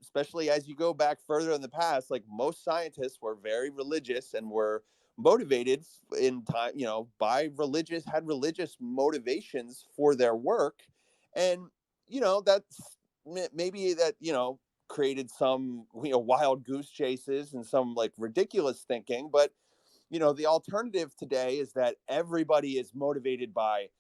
especially as you go back further in the past, like, most scientists were very religious and were motivated in time, by had religious motivations for their work. And that's maybe that created some wild goose chases and some like ridiculous thinking. But the alternative today is that everybody is motivated by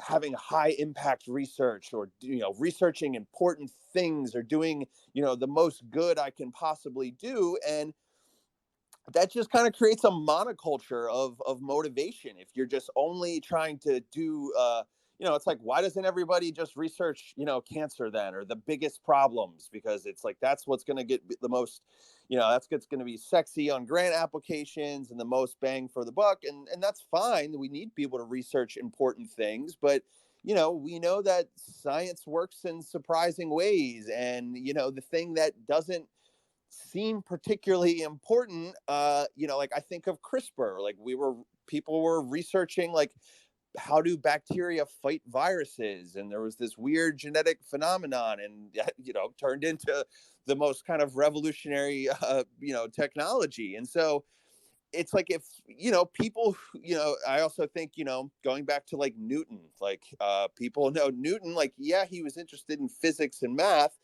having high impact research, or researching important things, or doing the most good I can possibly do. And that just kind of creates a monoculture of motivation. If you're just only trying to do it's like, why doesn't everybody just research cancer then, or the biggest problems? Because it's like, that's what's going to get the most, that's what's going to be sexy on grant applications and the most bang for the buck. And that's fine. We need people to research important things, but we know that science works in surprising ways. And, the thing that doesn't seem particularly important, like I think of CRISPR, like people were researching, like, how do bacteria fight viruses? And there was this weird genetic phenomenon, and turned into the most kind of revolutionary, technology. And so it's like, if people, I also think, going back to like Newton, like people know Newton, like, yeah, he was interested in physics and math.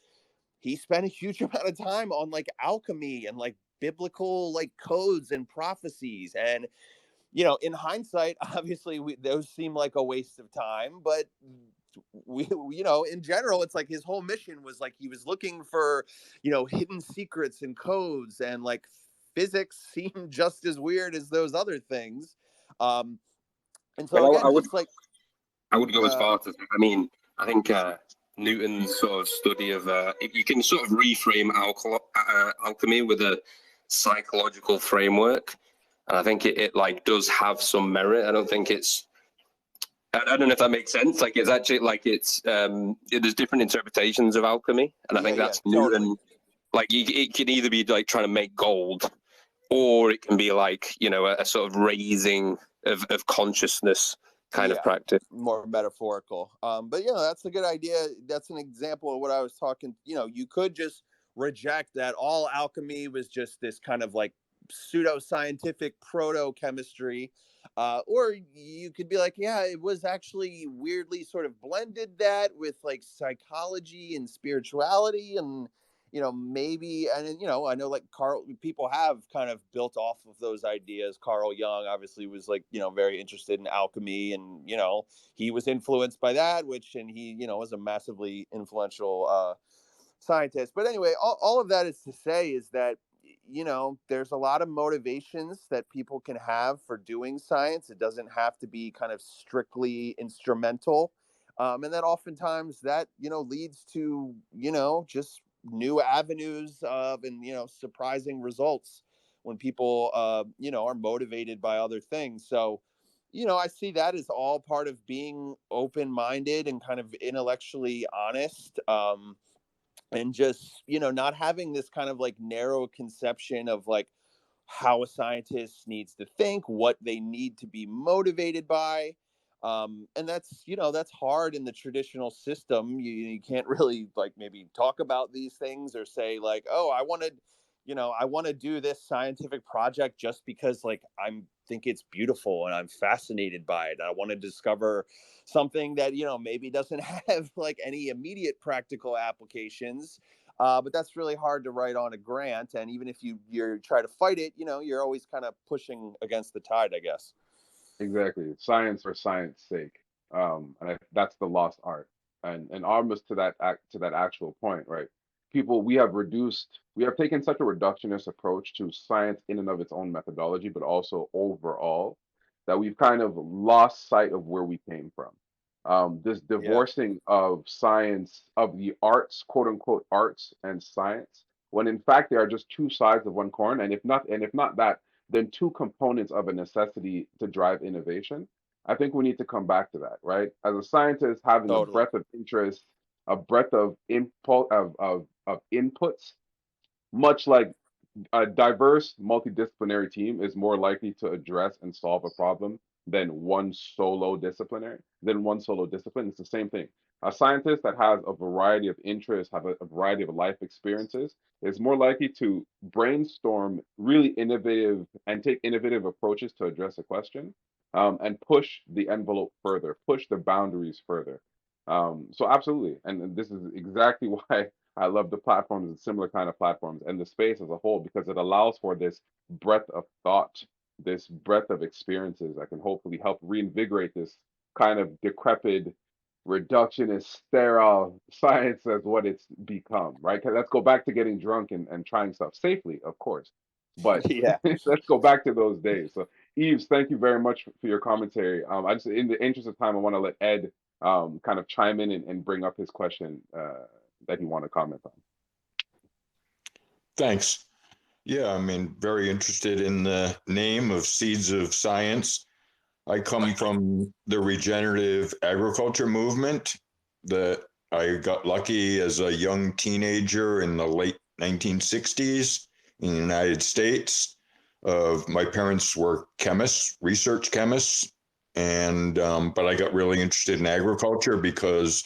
He spent a huge amount of time on like alchemy and like biblical like codes and prophecies. And in hindsight, obviously, those seem like a waste of time, but in general, it's like his whole mission was like he was looking for, hidden secrets and codes, and like physics seemed just as weird as those other things. And so Well, again, just like I would go as far to, I mean, I think Newton's sort of study of, if you can sort of reframe alchemy with a psychological framework, and I think it like does have some merit. I don't think I don't know if that makes sense. Like, it's actually like there's different interpretations of alchemy, and I think that's totally. Newton. Like, it can either be like trying to make gold, or it can be like, a sort of raising of consciousness kind of practice. More metaphorical. But that's a good idea. That's an example of what I was talking. You could just reject that all alchemy was just this kind of like pseudoscientific proto-chemistry, or you could be like, yeah, it was actually weirdly sort of blended that with like psychology and spirituality, and maybe, and I know like people have kind of built off of those ideas. Carl Jung obviously was like, very interested in alchemy, and he was influenced by that, and he was a massively influential scientist. But anyway, all of that is to say is that there's a lot of motivations that people can have for doing science. It doesn't have to be kind of strictly instrumental, and then oftentimes that leads to just new avenues of, and surprising results when people are motivated by other things. So I see that as all part of being open-minded and kind of intellectually honest, and just not having this kind of like narrow conception of like how a scientist needs to think, what they need to be motivated by. And that's hard in the traditional system. You can't really like maybe talk about these things or say like, oh, I want to do this scientific project just because like I think it's beautiful and I'm fascinated by it. I want to discover something that maybe doesn't have like any immediate practical applications. But that's really hard to write on a grant, and even if you try to fight it, you're always kind of pushing against the tide, I guess. Exactly. Science for science sake. That's the lost art. And almost to that actual point, right? We have taken such a reductionist approach to science in and of its own methodology, but also overall, that we've kind of lost sight of where we came from. This divorcing of science, of the arts, quote unquote arts and science, when in fact they are just two sides of one coin, and if not that, then two components of a necessity to drive innovation. I think we need to come back to that, right? As a scientist, having a Totally. breadth of interest, a breadth of of inputs, much like a diverse multidisciplinary team is more likely to address and solve a problem than one solo discipline. It's the same thing. A scientist that has a variety of interests, have a variety of life experiences, is more likely to brainstorm really innovative and take innovative approaches to address a question, and push the envelope further, push the boundaries further. So absolutely, and this is exactly why I love the platforms and similar kind of platforms and the space as a whole, because it allows for this breadth of thought, this breadth of experiences that can hopefully help reinvigorate this kind of decrepit, reductionist, sterile science as what it's become, right? 'Cause let's go back to getting drunk and trying stuff safely, of course. But Yeah. let's go back to those days. So, Eves, thank you very much for your commentary. I just, in the interest of time, I want to let Ed kind of chime in and bring up his question that you want to comment on. Thanks. Yeah, I mean, very interested in the name of Seeds of Science. I come from the regenerative agriculture movement that I got lucky as a young teenager in the late 1960s in the United States. My parents were chemists, research chemists, and but I got really interested in agriculture because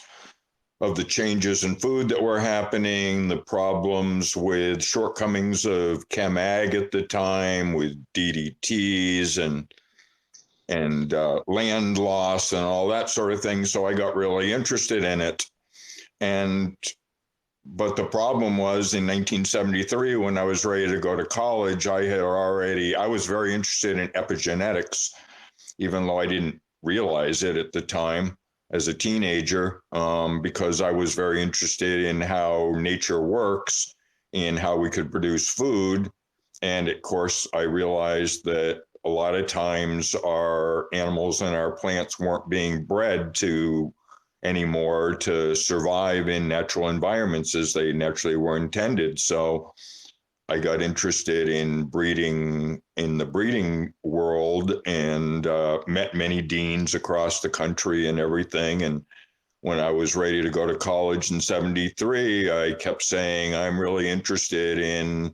of the changes in food that were happening, the problems with shortcomings of chem ag at the time with DDTs and land loss and all that sort of thing. So I got really interested in it. And but the problem was in 1973, when I was ready to go to college, I was very interested in epigenetics, even though I didn't realize it at the time as a teenager, because I was very interested in how nature works and how we could produce food. And of course, I realized that a lot of times our animals and our plants weren't being bred to anymore to survive in natural environments as they naturally were intended. So I got interested in breeding in the breeding world and met many deans across the country and everything. And when I was ready to go to college in 73, I kept saying, I'm really interested in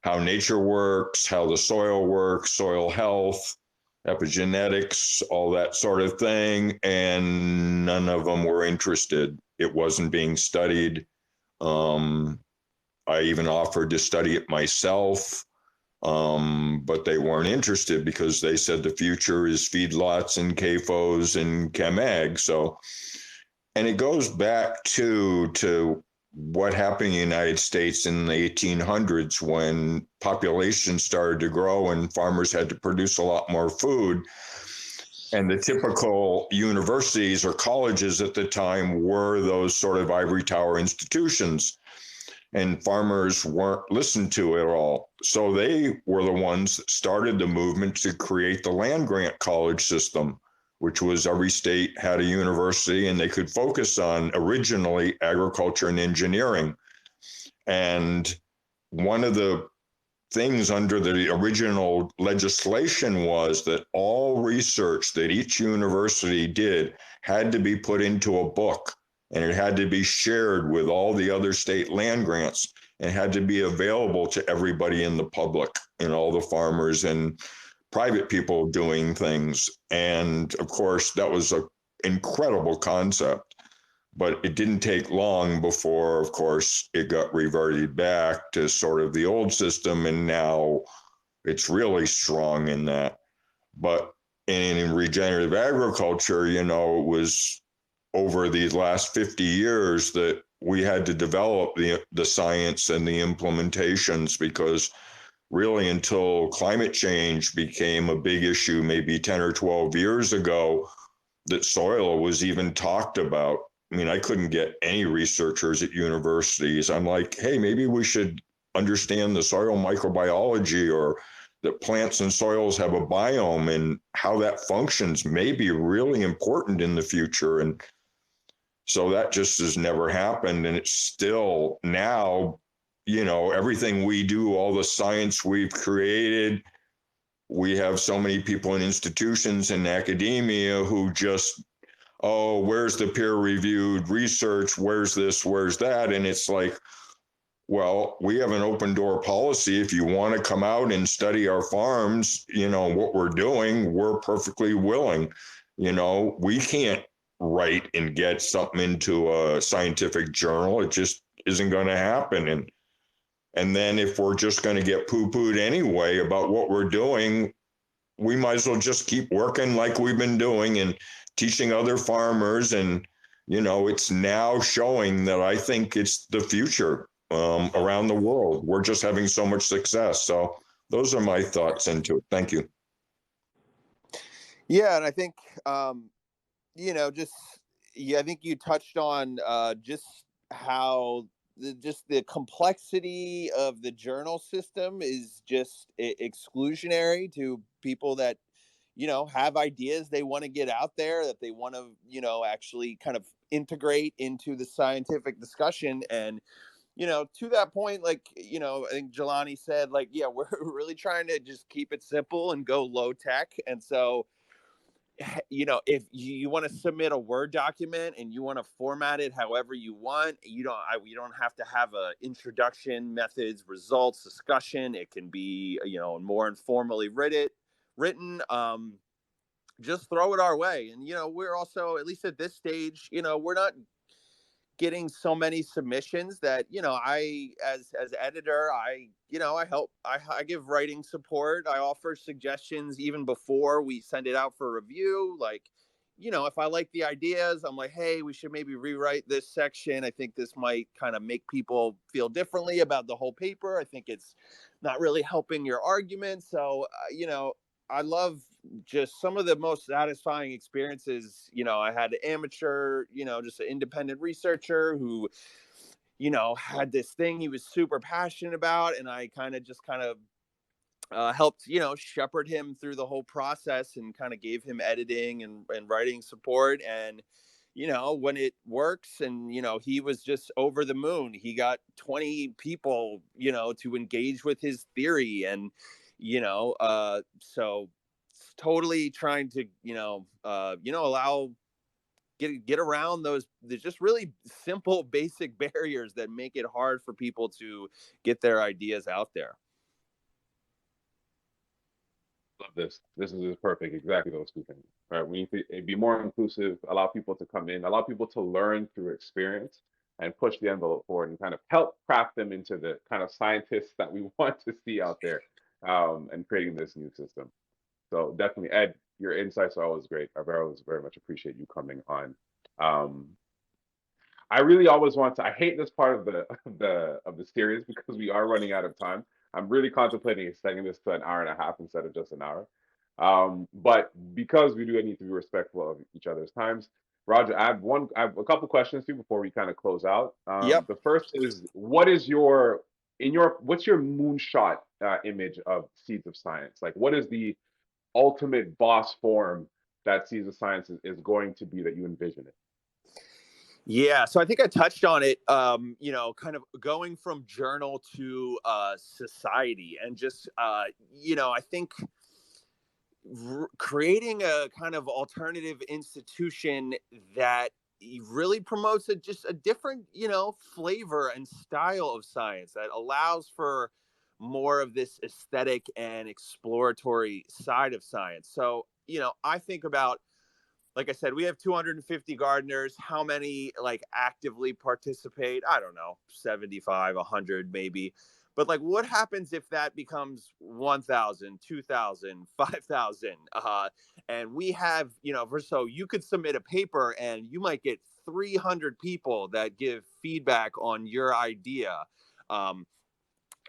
how nature works, how the soil works, soil health, epigenetics, all that sort of thing. And none of them were interested. It wasn't being studied. I even offered to study it myself, but they weren't interested because they said the future is feedlots and CAFOs and ChemAg. So, and it goes back to what happened in the United States in the 1800s when population started to grow and farmers had to produce a lot more food. And the typical universities or colleges at the time were those sort of ivory tower institutions. And farmers weren't listened to at all. So they were the ones that started the movement to create the land grant college system, which was every state had a university and they could focus on originally agriculture and engineering. And one of the things under the original legislation was that all research that each university did had to be put into a book, and it had to be shared with all the other state land grants and had to be available to everybody in the public and all the farmers and private people doing things. And of course, that was an incredible concept, but it didn't take long before, of course, it got reverted back to sort of the old system. And now it's really strong in that. But in regenerative agriculture, it was over these last 50 years that we had to develop the science and the implementations, because really until climate change became a big issue maybe 10 or 12 years ago, that soil was even talked about. I mean, I couldn't get any researchers at universities. I'm like, hey, maybe we should understand the soil microbiology, or that plants and soils have a biome and how that functions may be really important in the future. And so that just has never happened. And it's still now, everything we do, all the science we've created, we have so many people in institutions and academia who just, oh, where's the peer-reviewed research? Where's this? Where's that? And it's like, well, we have an open door policy. If you want to come out and study our farms, what we're doing, we're perfectly willing. We can't write and get something into a scientific journal. It just isn't going to happen. And then if we're just going to get poo-pooed anyway about what we're doing, we might as well just keep working like we've been doing and teaching other farmers. And, it's now showing that I think it's the future around the world. We're just having so much success. So those are my thoughts into it. Thank you. Yeah, and I think, I think you touched on just how the complexity of the journal system is just exclusionary to people that have ideas they want to get out there, that they want to actually kind of integrate into the scientific discussion. And to that point, I think Jelani said, we're really trying to just keep it simple and go low tech. And so if you want to submit a Word document and you want to format it however you want, you don't have to have a introduction, methods, results, discussion. It can be, more informally written. Just throw it our way. And, we're also, at least at this stage, we're not getting so many submissions that, I, as editor, I help, I give writing support. I offer suggestions even before we send it out for review. Like, if I like the ideas, I'm like, hey, we should maybe rewrite this section. I think this might kind of make people feel differently about the whole paper. I think it's not really helping your argument. So, I love just some of the most satisfying experiences. I had an amateur, just an independent researcher who, had this thing he was super passionate about. And I kind of helped, shepherd him through the whole process and kind of gave him editing and writing support. And, when it works and, he was just over the moon. He got 20 people, to engage with his theory. And, so totally trying to, allow, get around those, there's just really simple, basic barriers that make it hard for people to get their ideas out there. Love this. This is perfect. Exactly those two things. Right. We need to be more inclusive, allow people to come in, allow people to learn through experience and push the envelope forward and kind of help craft them into the kind of scientists that we want to see out there, and creating this new system. So definitely, Ed, your insights are always great. I always very much appreciate you coming on. Um, I really always want to. I hate this part of the series because we are running out of time. I'm really contemplating extending this to an hour and a half instead of just an hour. But because we do need to be respectful of each other's times, Roger, I have a couple questions for you before we kind of close out. Yep. The first is, what's your moonshot image of Seeds of Science? Like, what is the ultimate boss form that Seeds of Science is going to be that you envision it? Yeah, so I think I touched on it, kind of going from journal to society, and just, I think creating a kind of alternative institution that really promotes just a different, flavor and style of science that allows for more of this aesthetic and exploratory side of science. So, I think about, like I said, we have 250 gardeners. How many like actively participate? I don't know, 75, 100 maybe. But like, what happens if that becomes 1,000, 2,000, 5,000? And we have, so you could submit a paper and you might get 300 people that give feedback on your idea. Um,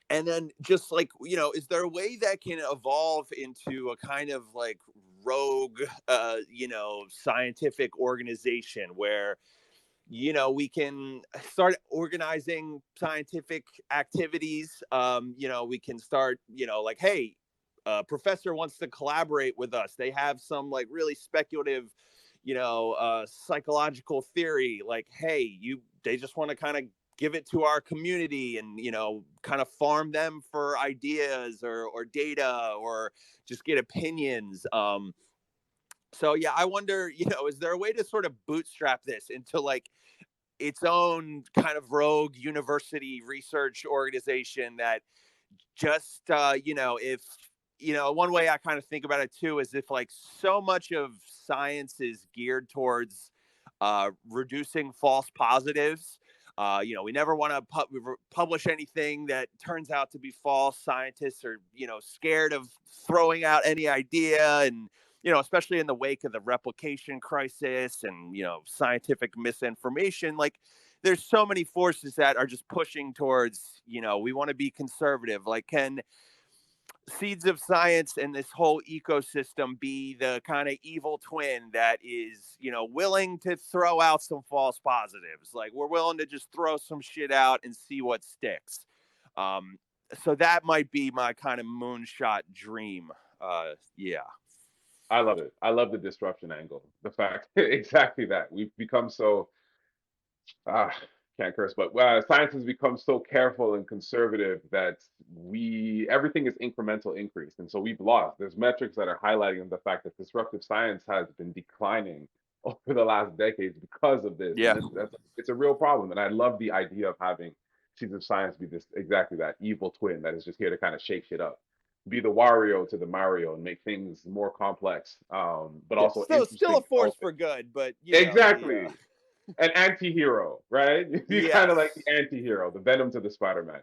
and then just like, is there a way that can evolve into a kind of like rogue, scientific organization where, we can start organizing scientific activities. We can start, like, hey, professor wants to collaborate with us. They have some like really speculative, psychological theory. Like, hey, they just want to kind of give it to our community and, kind of farm them for ideas or data or just get opinions. So yeah, I wonder, is there a way to sort of bootstrap this into like its own kind of rogue university research organization that just, if, one way I kind of think about it too is if like so much of science is geared towards reducing false positives. We never want to publish anything that turns out to be false. Scientists are, scared of throwing out any idea, and, especially in the wake of the replication crisis and, scientific misinformation. Like, there's so many forces that are just pushing towards, we want to be conservative. Like, can Seeds of Science and this whole ecosystem be the kind of evil twin that is, willing to throw out some false positives? Like, we're willing to just throw some shit out and see what sticks. So that might be my kind of moonshot dream. Yeah. I love it. I love the disruption angle. The fact exactly that we've become so can't curse, but science has become so careful and conservative that everything is incremental increase, and so we've lost. There's metrics that are highlighting the fact that disruptive science has been declining over the last decades because of this, Yeah. and it's a real problem. And I love the idea of having Seeds of Science be this exactly that evil twin that is just here to kind of shake shit up, be the Wario to the Mario, and make things more complex, but Yeah, also still a interesting. force for good, but Exactly. An anti-hero, right? You're kind yes. of like the anti-hero, the Venom to the Spider-Man.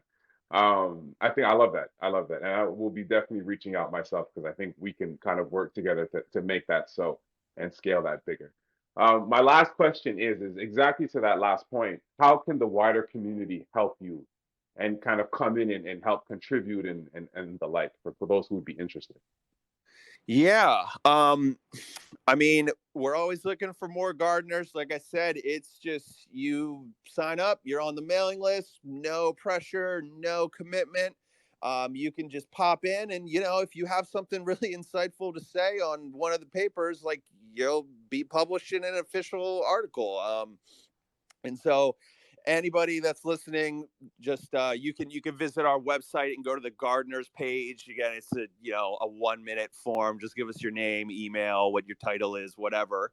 I think I love that. I love that. And I will be definitely reaching out myself because I think we can kind of work together to make that so and scale that bigger. My last question is exactly to that last point. How can the wider community help you and kind of come in and help contribute and the like for those who would be interested? Yeah. I mean, we're always looking for more gardeners. Like I said, it's just you sign up, you're on the mailing list, no pressure, no commitment. You can just pop in and, if you have something really insightful to say on one of the papers, like you'll be published in an official article. And so anybody that's listening, just you can visit our website and go to the gardeners page. Again, it's a 1-minute form. Just give us your name, email, what your title is, whatever.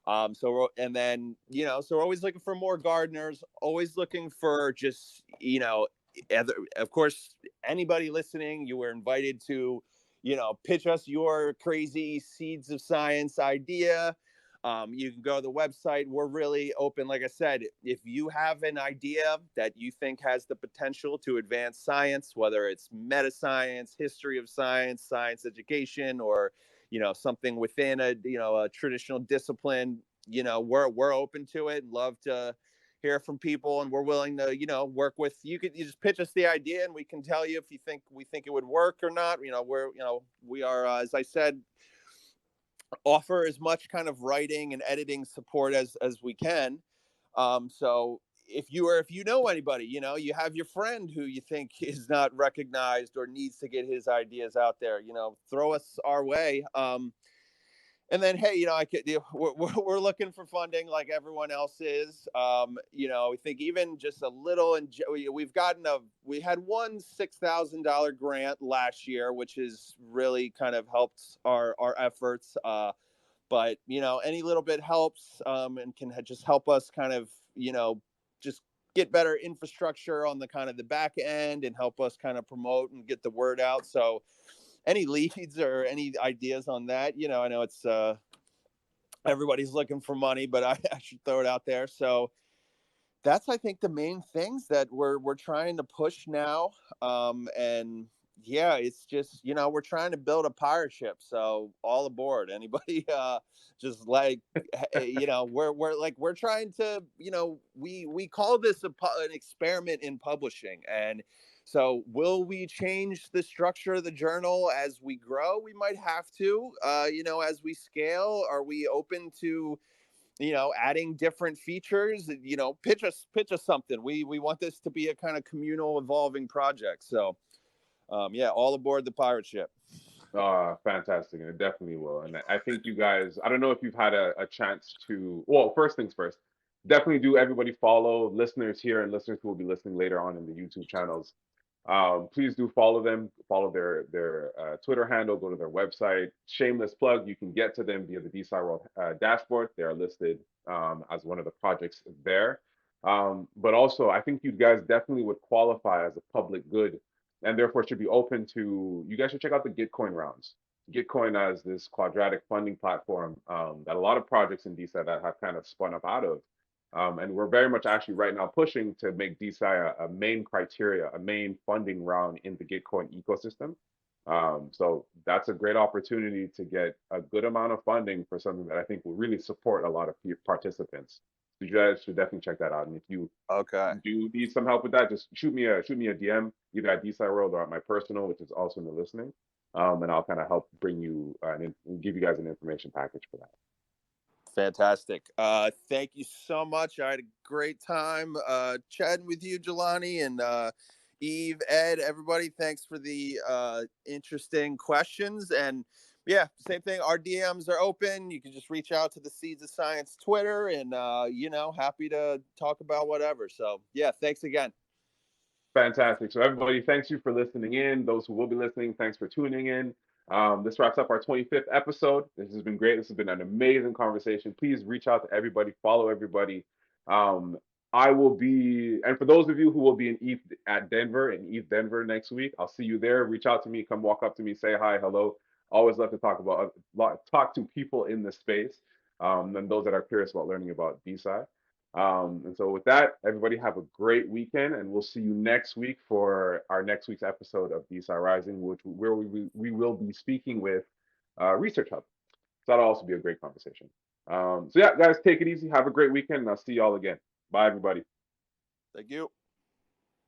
And then so we're always looking for more gardeners, always looking for just of course, anybody listening, you were invited to pitch us your crazy Seeds of Science idea. You can go to the website. We're really open. Like I said, if you have an idea that you think has the potential to advance science, whether it's meta science, history of science, science education, or something within a traditional discipline, we're open to it. Love to hear from people, and we're willing to work with you. You just pitch us the idea, and we can tell you if we think it would work or not. We are, as I said, offer as much kind of writing and editing support as we can. So if you know anybody, you have your friend who you think is not recognized or needs to get his ideas out there, throw us our way. And then, hey, we're looking for funding like everyone else is. We think even just a little, and we had one $6,000 grant last year, which has really kind of helped our efforts. But any little bit helps, and can just help us kind of just get better infrastructure on the kind of the back end and help us kind of promote and get the word out. So any leads or any ideas on that, I know it's everybody's looking for money, but I should throw it out there. So that's, I think, the main things that we're trying to push now. And yeah, it's just, we're trying to build a pirate ship. So all aboard, anybody, just like, we're trying to, we call this an experiment in publishing. And so will we change the structure of the journal as we grow? We might have to, as we scale. Are we open to, adding different features? Pitch us something. We want this to be a kind of communal evolving project. So yeah, all aboard the pirate ship. Fantastic, and it definitely will. And I think you guys, I don't know if you've had a chance to, well, first things first, definitely do everybody follow listeners here and listeners who will be listening later on in the YouTube channels. Please do follow them, follow their Twitter handle, go to their website. Shameless plug, you can get to them via the DeSci World dashboard. They are listed as one of the projects there. But also, I think you guys definitely would qualify as a public good and therefore should be open to, you guys should check out the Gitcoin rounds. Gitcoin as this quadratic funding platform that a lot of projects in DeSci that have kind of spun up out of. And we're very much actually right now pushing to make DeSci a main criteria, a main funding round in the Gitcoin ecosystem. So that's a great opportunity to get a good amount of funding for something that I think will really support a lot of participants. So you guys should definitely check that out. And if you do need some help with that, just shoot me a DM either at DeSci World or at my personal, which is also in the listening. And I'll kind of help bring you and give you guys an information package for that. Fantastic. Thank you so much. I had a great time chatting with you, Jelani, and Eve, Ed, everybody. Thanks for the interesting questions. And Yeah, same thing. Our DMs are open. You can just reach out to the Seeds of Science Twitter, and happy to talk about whatever. So yeah, thanks again. Fantastic. So everybody, thanks you for listening in. Those who will be listening, thanks for tuning in. This wraps up our 25th episode. This has been great. This has been an amazing conversation. Please reach out to everybody, follow everybody. I will be, and for those of you who will be in ETH at Denver, in ETH Denver next week, I'll see you there. Reach out to me, come walk up to me, say hi, hello. Always love to talk to people in the space, and those that are curious about learning about DeSci. And so with that, everybody have a great weekend, and we'll see you next week for our next week's episode of DeSci Rising, where we will be speaking with Research Hub. So that'll also be a great conversation. So yeah, guys, take it easy. Have a great weekend, and I'll see y'all again. Bye, everybody. Thank you.